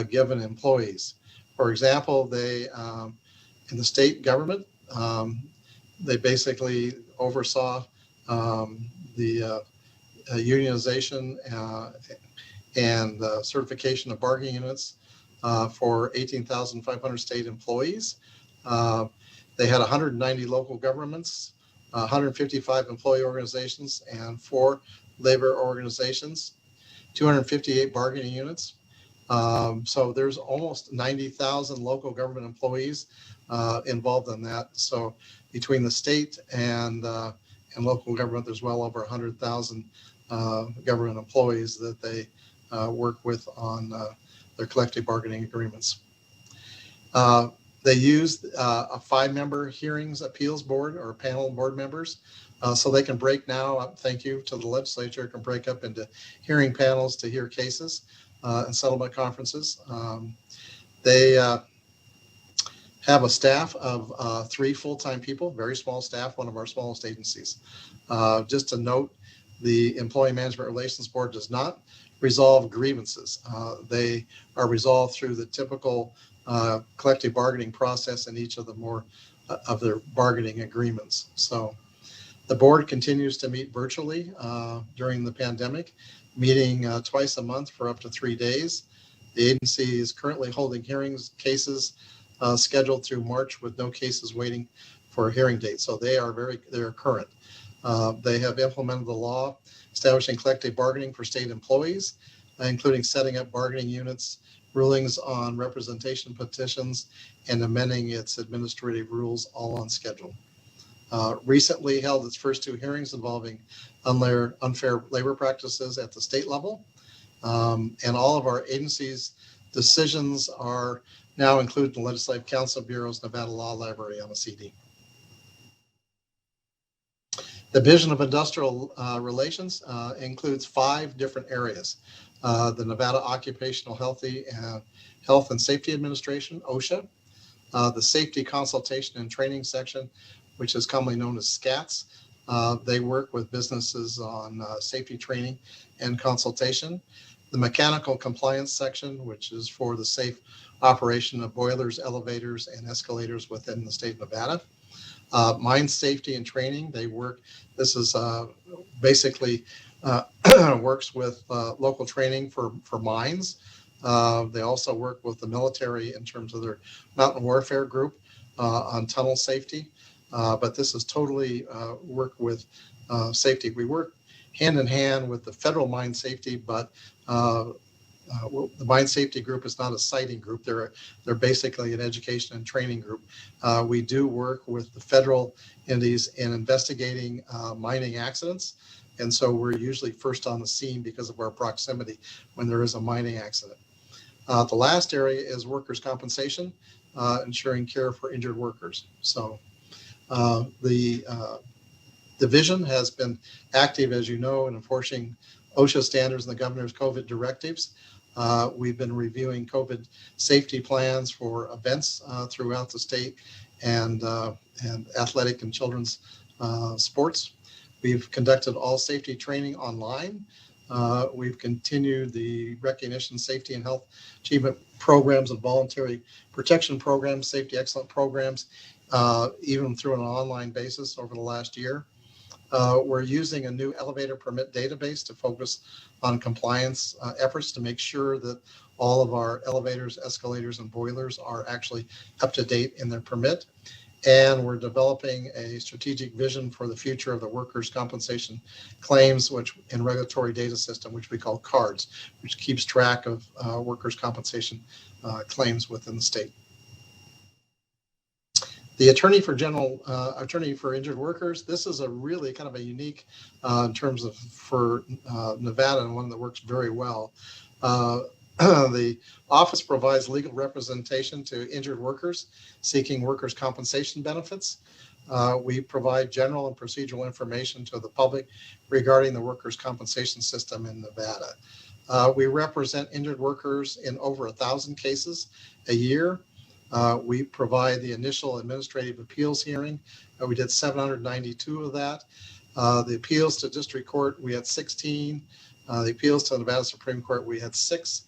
given employees. For example, they in the state government, they basically oversaw the unionization and certification of bargaining units for 18,500 state employees. They had 190 local governments, 155 employee organizations, and 4 labor organizations, 258 bargaining units. So there's almost 90,000 local government employees involved in that. So between the state and local government, there's well over 100,000 government employees that they work with on their collective bargaining agreements. They use a 5-member hearings appeals board or panel board members. So they can break now, thank you to the legislature, can break up into hearing panels to hear cases and settlement conferences. They have a staff of 3 full-time people, very small staff, one of our smallest agencies. Just to note, the Employee Management Relations Board does not resolve grievances. They are resolved through the typical collective bargaining process in each of the more of their bargaining agreements. So the board continues to meet virtually during the pandemic, meeting twice a month for up to 3 days. The agency is currently holding hearings cases scheduled through March with no cases waiting for a hearing date. So they are current. They have implemented the law establishing collective bargaining for state employees, including setting up bargaining units, rulings on representation petitions, and amending its administrative rules, all on schedule. Recently held its first 2 hearings involving unfair labor practices at the state level. And all of our agencies' decisions are now included in the Legislative Council Bureau's Nevada Law Library on a CD. The Division of Industrial Relations includes 5 different areas. The Nevada Occupational Health and Safety Administration, OSHA, the Safety Consultation and Training Section, which is commonly known as SCATS. They work with businesses on safety training and consultation. The Mechanical Compliance Section, which is for the safe operation of boilers, elevators, and escalators within the state of Nevada. Mine Safety and Training, this is basically works with local training for mines. They also work with the military in terms of their mountain warfare group on tunnel safety. But this is totally work with safety. We work hand in hand with the federal mine safety, but the mine safety group is not a siting group. They're basically an education and training group. We do work with the federal entities in investigating mining accidents. And so we're usually first on the scene because of our proximity when there is a mining accident. The last area is workers' compensation, ensuring care for injured workers. So the division has been active, as you know, in enforcing OSHA standards and the governor's COVID directives. We've been reviewing COVID safety plans for events throughout the state and athletic and children's sports. We've conducted all safety training online. We've continued the recognition, safety, and health achievement programs and voluntary protection programs, safety excellence programs, even through an online basis over the last year. We're using a new elevator permit database to focus on compliance efforts to make sure that all of our elevators, escalators, and boilers are actually up to date in their permit. And we're developing a strategic vision for the future of the workers' compensation claims, which in regulatory data system, which we call CARDS, which keeps track of workers' compensation claims within the state. The Attorney for Injured Workers, this is a really kind of a unique in terms of for Nevada, and one that works very well. The office provides legal representation to injured workers seeking workers' compensation benefits. We provide general and procedural information to the public regarding the workers' compensation system in Nevada. We represent injured workers in over 1,000 cases a year. We provide the initial administrative appeals hearing. We did 792 of that. The appeals to district court, we had 16. The appeals to the Nevada Supreme Court, we had 6.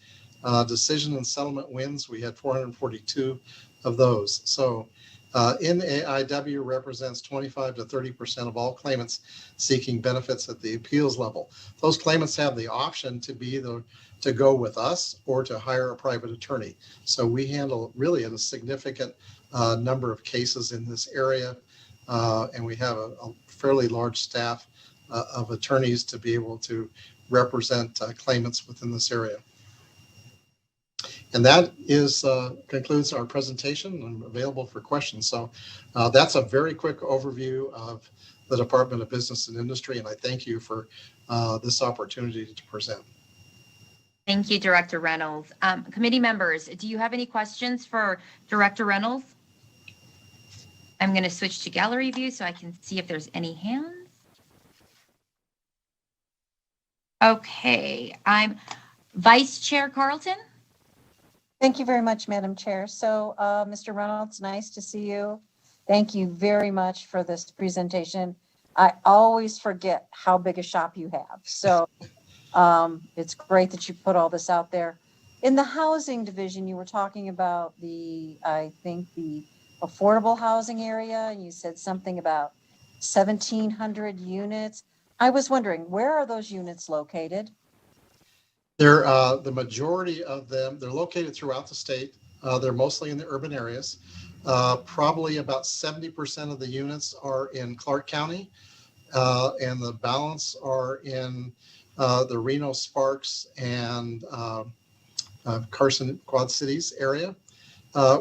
Decision and settlement wins, we had 442 of those. So NAIW represents 25 to 30% of all claimants seeking benefits at the appeals level. Those claimants have the option to go with us or to hire a private attorney. So we handle really a significant number of cases in this area, and we have a fairly large staff of attorneys to be able to represent claimants within this area. And that is concludes our presentation. I'm available for questions. So that's a very quick overview of the Department of Business and Industry, and I thank you for this opportunity to present. Thank you, Director Reynolds. Committee members, do you have any questions for Director Reynolds? I'm going to switch to gallery view so I can see if there's any hands. Okay, I'm Vice Chair Carlton. Thank you very much, Madam Chair. So, Mr. Reynolds, nice to see you. Thank you very much for this presentation. I always forget how big a shop you have. So it's great that you put all this out there. In the housing division, you were talking about I think the affordable housing area, and you said something about 1,700 units. I was wondering, where are those units located? They're the majority of them, they're located throughout the state. They're mostly in the urban areas. Probably about 70% of the units are in Clark County, and the balance are in the Reno, Sparks, and Carson Quad Cities area.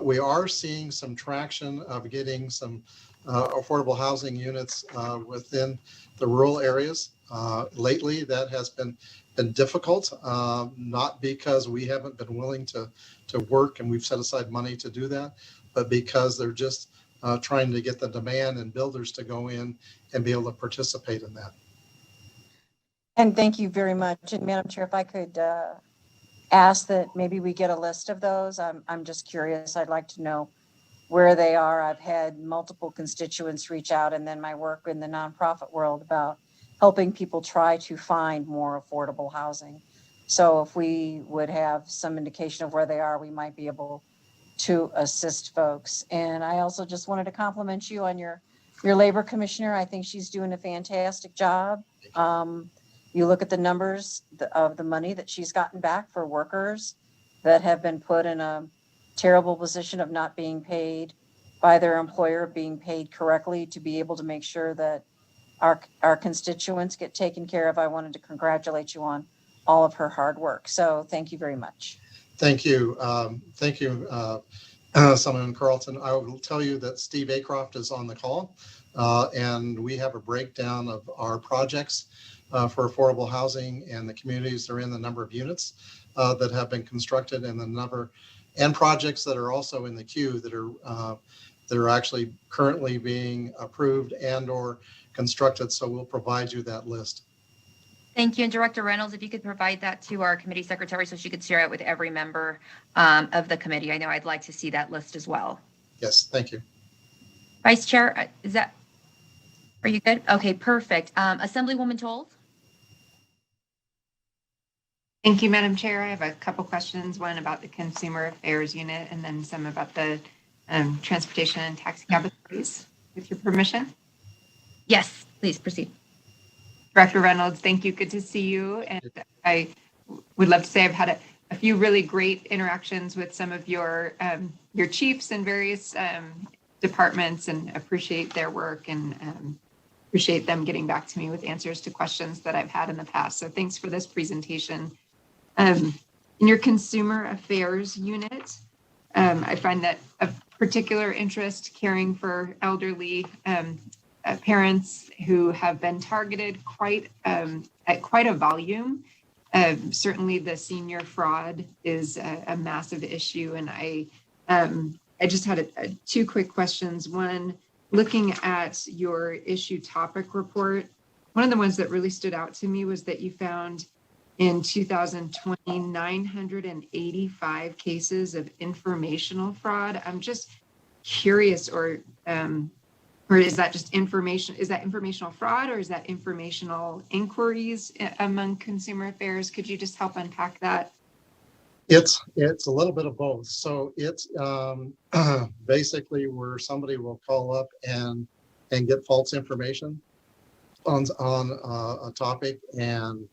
We are seeing some traction of getting some affordable housing units within the rural areas. Lately, that has been difficult, not because we haven't been willing to work and we've set aside money to do that, but because they're just trying to get the demand and builders to go in and be able to participate in that. And thank you very much. And Madam Chair, if I could ask that maybe we get a list of those. I'm just curious. I'd like to know where they are. I've had multiple constituents reach out, and then my work in the nonprofit world about helping people try to find more affordable housing. So if we would have some indication of where they are, we might be able to assist folks. And I also just wanted to compliment you on your labor commissioner. I think she's doing a fantastic job. You look at the numbers of the money that she's gotten back for workers that have been put in a terrible position of not being paid by their employer, being paid correctly to be able to make sure that our constituents get taken care of. I wanted to congratulate you on all of her hard work. So thank you very much. Thank you. Thank you, Assemblyman Carlton. I will tell you that Steve Acroft is on the call, and we have a breakdown of our projects for affordable housing and the communities they're in, the number of units that have been constructed, and the number and projects that are also in the queue that are actually currently being approved and or constructed. So we'll provide you that list. Thank you. And Director Reynolds, if you could provide that to our committee secretary so she could share it with every member of the committee. I know I'd like to see that list as well. Yes, thank you. Vice Chair, are you good? Okay, perfect. Assemblywoman Toles. Thank you, Madam Chair. I have a couple questions, one about the Consumer Affairs Unit and then some about the Transportation and Taxicab Authorities, with your permission. Yes, please proceed. Director Reynolds, thank you. Good to see you. And I would love to say I've had a few really great interactions with some of your chiefs in various departments, and appreciate their work and appreciate them getting back to me with answers to questions that I've had in the past. So thanks for this presentation. In your Consumer Affairs Unit, I find that of particular interest caring for elderly parents who have been targeted at quite a volume. Certainly the senior fraud is a massive issue. And I just had two quick questions. One, looking at your issue topic report, one of the ones that really stood out to me was that you found in 2020, 985 cases of informational fraud. I'm just curious, or is that just information? Is that informational fraud, or is that informational inquiries among consumer affairs? Could you just help unpack that? It's a little bit of both. So it's basically where somebody will call up and get false information on a topic, and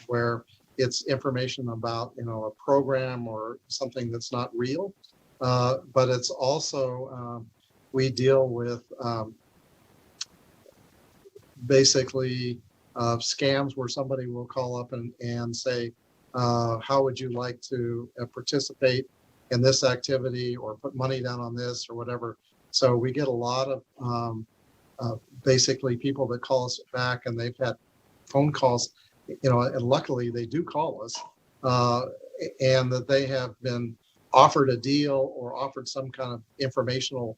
where it's information about a program or something that's not real. But it's also we deal with basically scams where somebody will call up and say, how would you like to participate in this activity or put money down on this or whatever. So we get a lot of basically people that call us back, and they've had phone calls, and luckily they do call us, and that they have been offered a deal or offered some kind of informational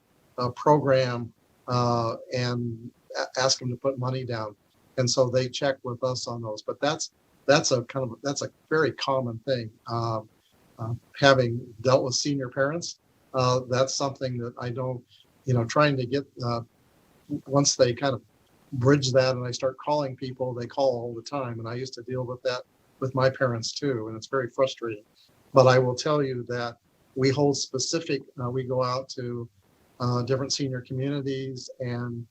program and ask them to put money down. And so they check with us on those. But that's a very common thing. Having dealt with senior parents, that's something that I don't, trying to get, once they kind of bridge that and I start calling people, they call all the time. And I used to deal with that with my parents too. And it's very frustrating. But I will tell you that we hold specific, we go out to different senior communities and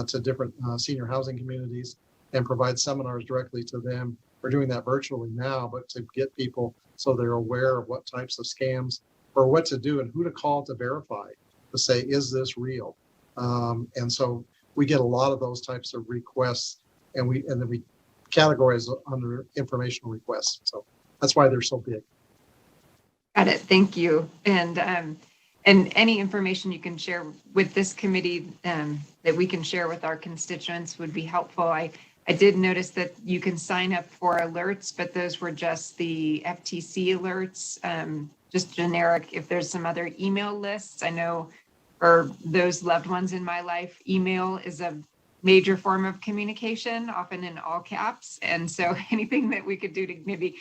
to different senior housing communities and provide seminars directly to them. We're doing that virtually now, but to get people so they're aware of what types of scams or what to do and who to call to verify, to say, is this real? And so we get a lot of those types of requests, and then we categorize under informational requests. So that's why they're so big. Got it. Thank you. And any information you can share with this committee that we can share with our constituents would be helpful. I did notice that you can sign up for alerts, but those were just the FTC alerts, just generic. If there's some other email lists, I know for those loved ones in my life, email is a major form of communication, often in all caps. And so anything that we could do to maybe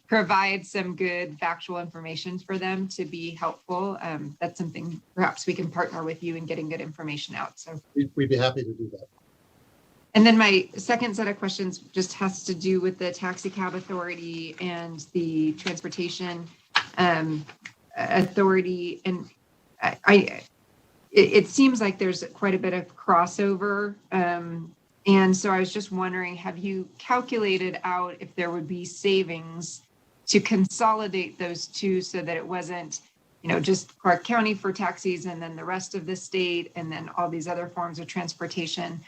provide some good factual information for them to be helpful, that's something perhaps we can partner with you in getting good information out. So we'd be happy to do that. And then my second set of questions just has to do with the Taxicab Authority and the Transportation Authority. And it seems like there's quite a bit of crossover. And so I was just wondering, have you calculated out if there would be savings to consolidate those two so that it wasn't, just Clark County for taxis and then the rest of the state and then all these other forms of transportation?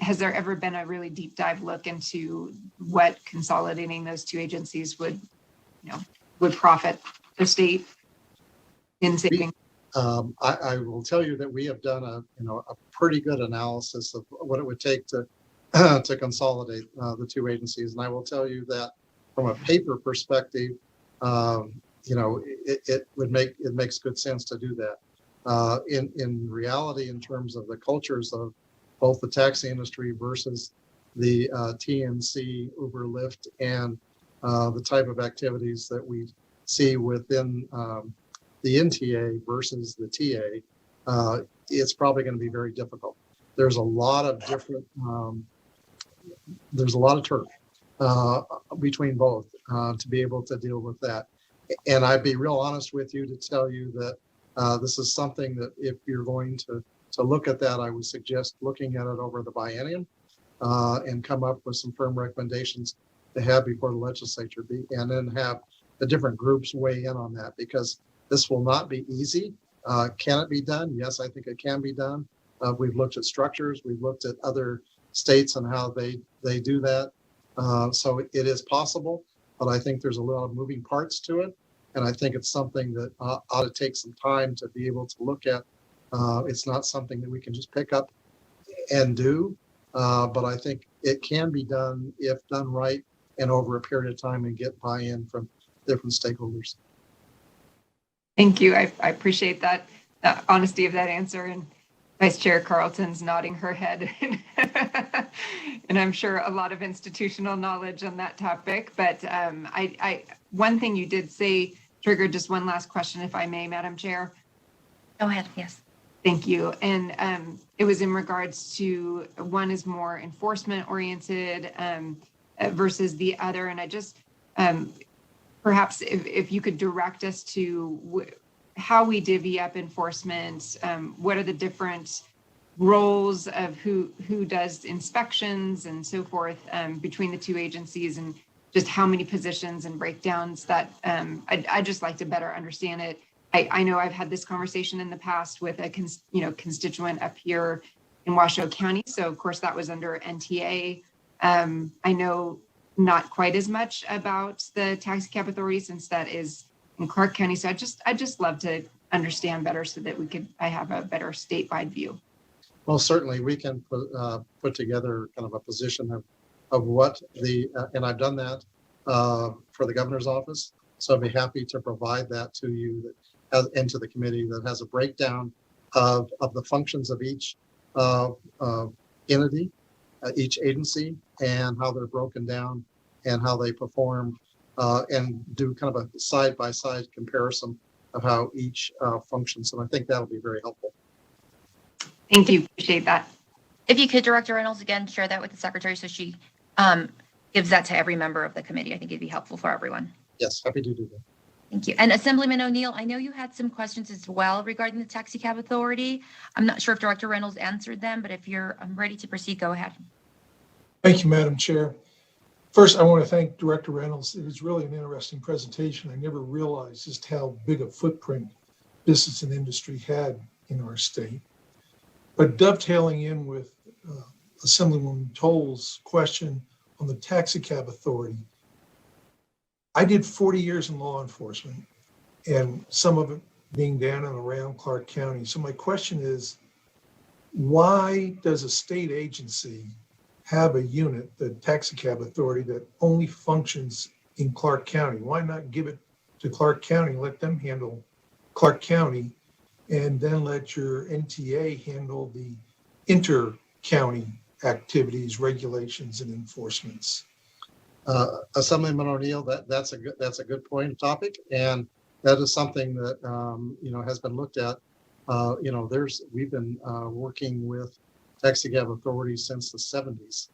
Has there ever been a really deep dive look into what consolidating those two agencies would profit the state in saving? I will tell you that we have done a pretty good analysis of what it would take to consolidate the two agencies, and I will tell you that from a paper perspective, it makes good sense to do that. In reality, in terms of the cultures of both the taxi industry versus the TNC, Uber, Lyft, and the type of activities that we see within the NTA versus the TA, it's probably going to be very difficult. There's a lot of different, there's a lot of turf between both to be able to deal with that. And I'd be real honest with you to tell you that this is something that if you're going to look at that, I would suggest looking at it over the biennium and come up with some firm recommendations to have before the legislature, and then have the different groups weigh in on that, because this will not be easy. Can it be done? Yes, I think it can be done. We've looked at structures. We've looked at other states and how they do that. So it is possible, but I think there's a lot of moving parts to it. And I think it's something that ought to take some time to be able to look at. It's not something that we can just pick up and do, but I think it can be done if done right and over a period of time and get buy-in from different stakeholders. Thank you. I appreciate that honesty of that answer. And Vice Chair Carlton's nodding her head. And I'm sure a lot of institutional knowledge on that topic. But one thing you did say triggered just one last question, if I may, Madam Chair. Go ahead. Yes. Thank you. And it was in regards to one is more enforcement oriented versus the other. And I just perhaps if you could direct us to how we divvy up enforcement, what are the different roles of who does inspections and so forth between the two agencies, and just how many positions and breakdowns that I'd just like to better understand it. I know I've had this conversation in the past with a constituent up here, in Washoe County. So of course that was under NTA. I know not quite as much about the Taxicab Authority since that is in Clark County. So I just love to understand better so that I have a better statewide view. Well, certainly we can put together kind of a position of what and I've done that for the governor's office. So I'd be happy to provide that to you and to the committee that has a breakdown of the functions of each entity, each agency, and how they're broken down and how they perform, and do kind of a side-by-side comparison of how each functions. And I think that'll be very helpful. Thank you. Appreciate that. If you could, Director Reynolds, again, share that with the secretary so she gives that to every member of the committee. I think it'd be helpful for everyone. Yes, happy to do that. Thank you. And Assemblyman O'Neill, I know you had some questions as well regarding the Taxicab Authority. I'm not sure if Director Reynolds answered them, but if you're ready to proceed, go ahead. Thank you, Madam Chair. First, I want to thank Director Reynolds. It was really an interesting presentation. I never realized just how big a footprint business and industry had in our state. But dovetailing in with Assemblywoman Toll's question on the Taxicab Authority, I did 40 years in law enforcement, and some of it being down and around Clark County. So my question is, why does a state agency have a unit, the Taxicab Authority, that only functions in Clark County? Why not give it to Clark County, let them handle Clark County, and then let your NTA handle the inter-county activities, regulations, and enforcements? Assemblyman O'Neill, that's a good point, topic, and that is something that has been looked at. We've been working with Taxicab Authority since the 70s,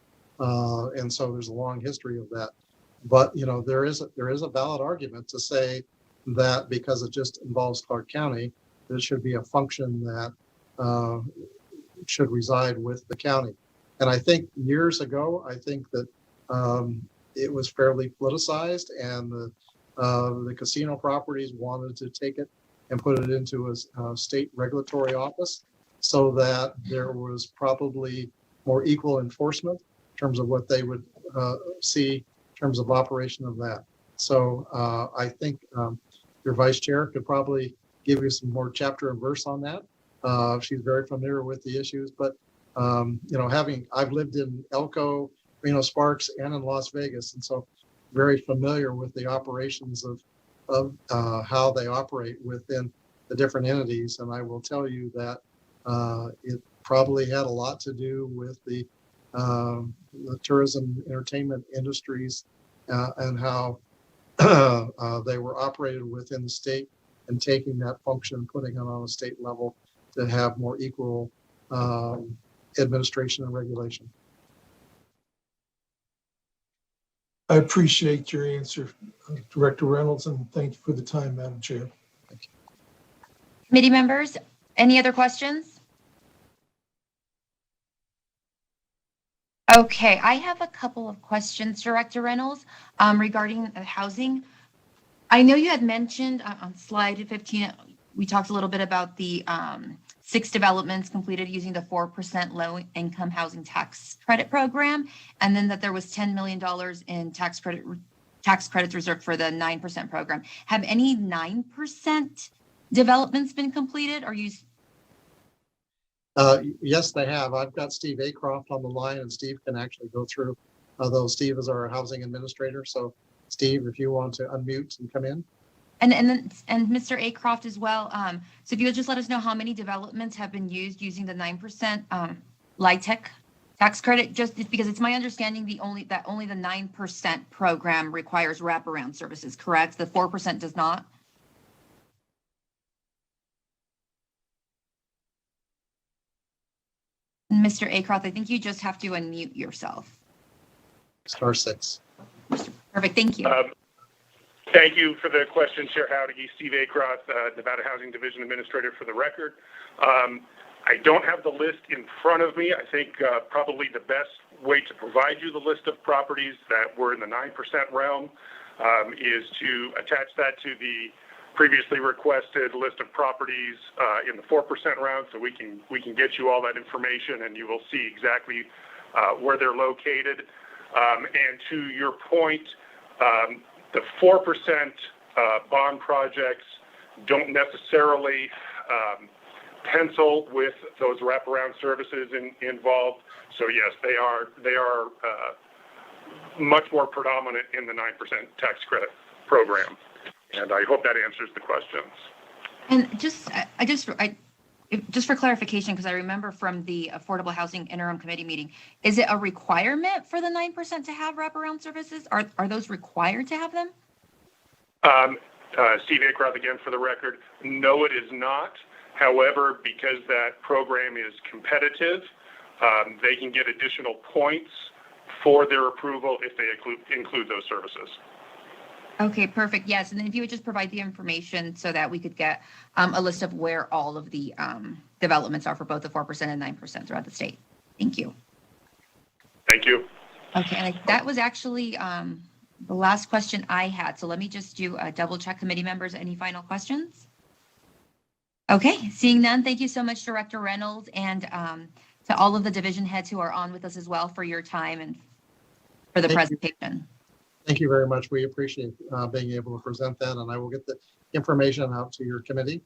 and so there's a long history of that. But there is a valid argument to say that because it just involves Clark County, there should be a function that should reside with the county. And I think years ago, that it was fairly politicized, and the casino properties wanted to take it and put it into a state regulatory office, so that there was probably more equal enforcement in terms of what they would see in terms of operation of that. So I think your vice chair could probably give you some more chapter and verse on that. She's very familiar with the issues, but I've lived in Elko, Reno Sparks, and in Las Vegas, and so very familiar with the operations of how they operate within the different entities. And I will tell you that it probably had a lot to do with the tourism entertainment industries and how they were operated within the state, and taking that function and putting it on a state level to have more equal administration and regulation. I appreciate your answer, Director Reynolds, and thank you for the time, Madam Chair. Thank you. Committee members, any other questions? Okay, I have a couple of questions, Director Reynolds, regarding housing. I know you had mentioned on slide 15, we talked a little bit about the 6 developments completed using the 4% low-income housing tax credit program, and then that there was $10 million in tax credits reserved for the 9% program. Have any 9% developments been completed, or used? Yes, they have. I've got Steve Acroft on the line, and Steve can actually go through those. Steve is our housing administrator. So Steve, if you want to unmute and come in. And Mr. Acroft as well. So if you would just let us know how many developments have been used using the 9% LIHTC tax credit, just because it's my understanding only the 9% program requires wraparound services, correct? The 4% does not? Mr. Acroft, I think you just have to unmute yourself. *6. Perfect, thank you. Thank you for the question, Chair Howdy. Steve Acroft, Nevada Housing Division Administrator for the record. I don't have the list in front of me. I think probably the best way to provide you the list of properties that were in the 9% realm is to attach that to the previously requested list of properties in the 4% round, so we can get you all that information, and you will see exactly where they're located. And to your point, the 4% bond projects don't necessarily pencil with those wraparound services involved. So yes, they are much more predominant in the 9% tax credit program. And I hope that answers the questions. And just for clarification, because I remember from the Affordable Housing Interim Committee meeting, is it a requirement for the 9% to have wraparound services? Are those required to have them? Steve Akroth again for the record. No, it is not. However, because that program is competitive, they can get additional points for their approval if they include those services. Okay, perfect. Yes, and then if you would just provide the information so that we could get a list of where all of the developments are for both the 4% and 9% throughout the state. Thank you. Thank you. Okay, and that was actually the last question I had. So let me just do a double check, committee members. Any final questions? Okay, seeing none, thank you so much, Director Reynolds, and to all of the division heads who are on with us as well for your time and for the presentation. Thank you very much. We appreciate being able to present that, and I will get the information out to your committee.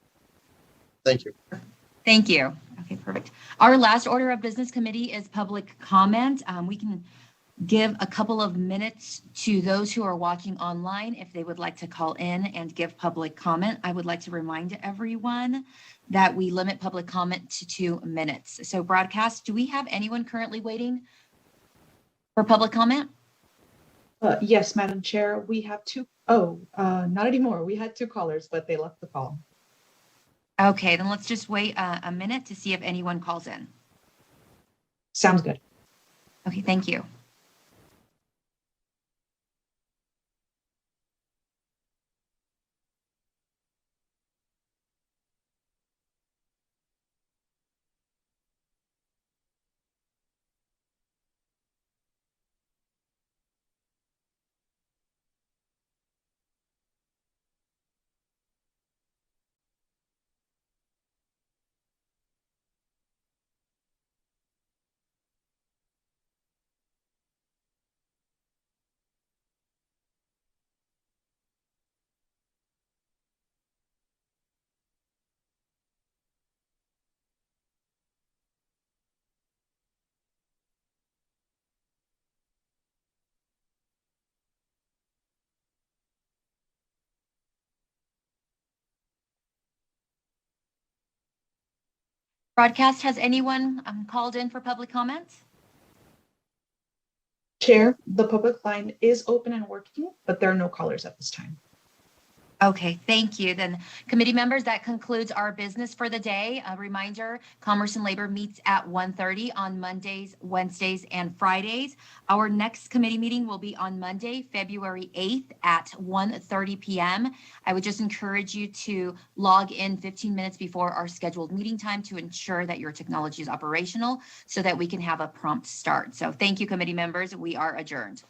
Thank you. Thank you. Okay, perfect. Our last order of business, committee, is public comment. We can give a couple of minutes to those who are watching online if they would like to call in and give public comment. I would like to remind everyone that we limit public comment to 2 minutes. So broadcast, do we have anyone currently waiting for public comment? Yes, Madam Chair, we have not anymore. We had 2 callers, but they left the call. Okay, then let's just wait a minute to see if anyone calls in. Sounds good. Okay, thank you. Broadcast, has anyone called in for public comments? Chair, the public line is open and working, but there are no callers at this time. Okay, thank you. Then committee members, that concludes our business for the day. A reminder, Commerce and Labor meets at 1:30 on Mondays, Wednesdays, and Fridays. Our next committee meeting will be on Monday, February 8th at 1:30 p.m. I would just encourage you to log in 15 minutes before our scheduled meeting time to ensure that your technology is operational so that we can have a prompt start. So thank you, committee members. We are adjourned.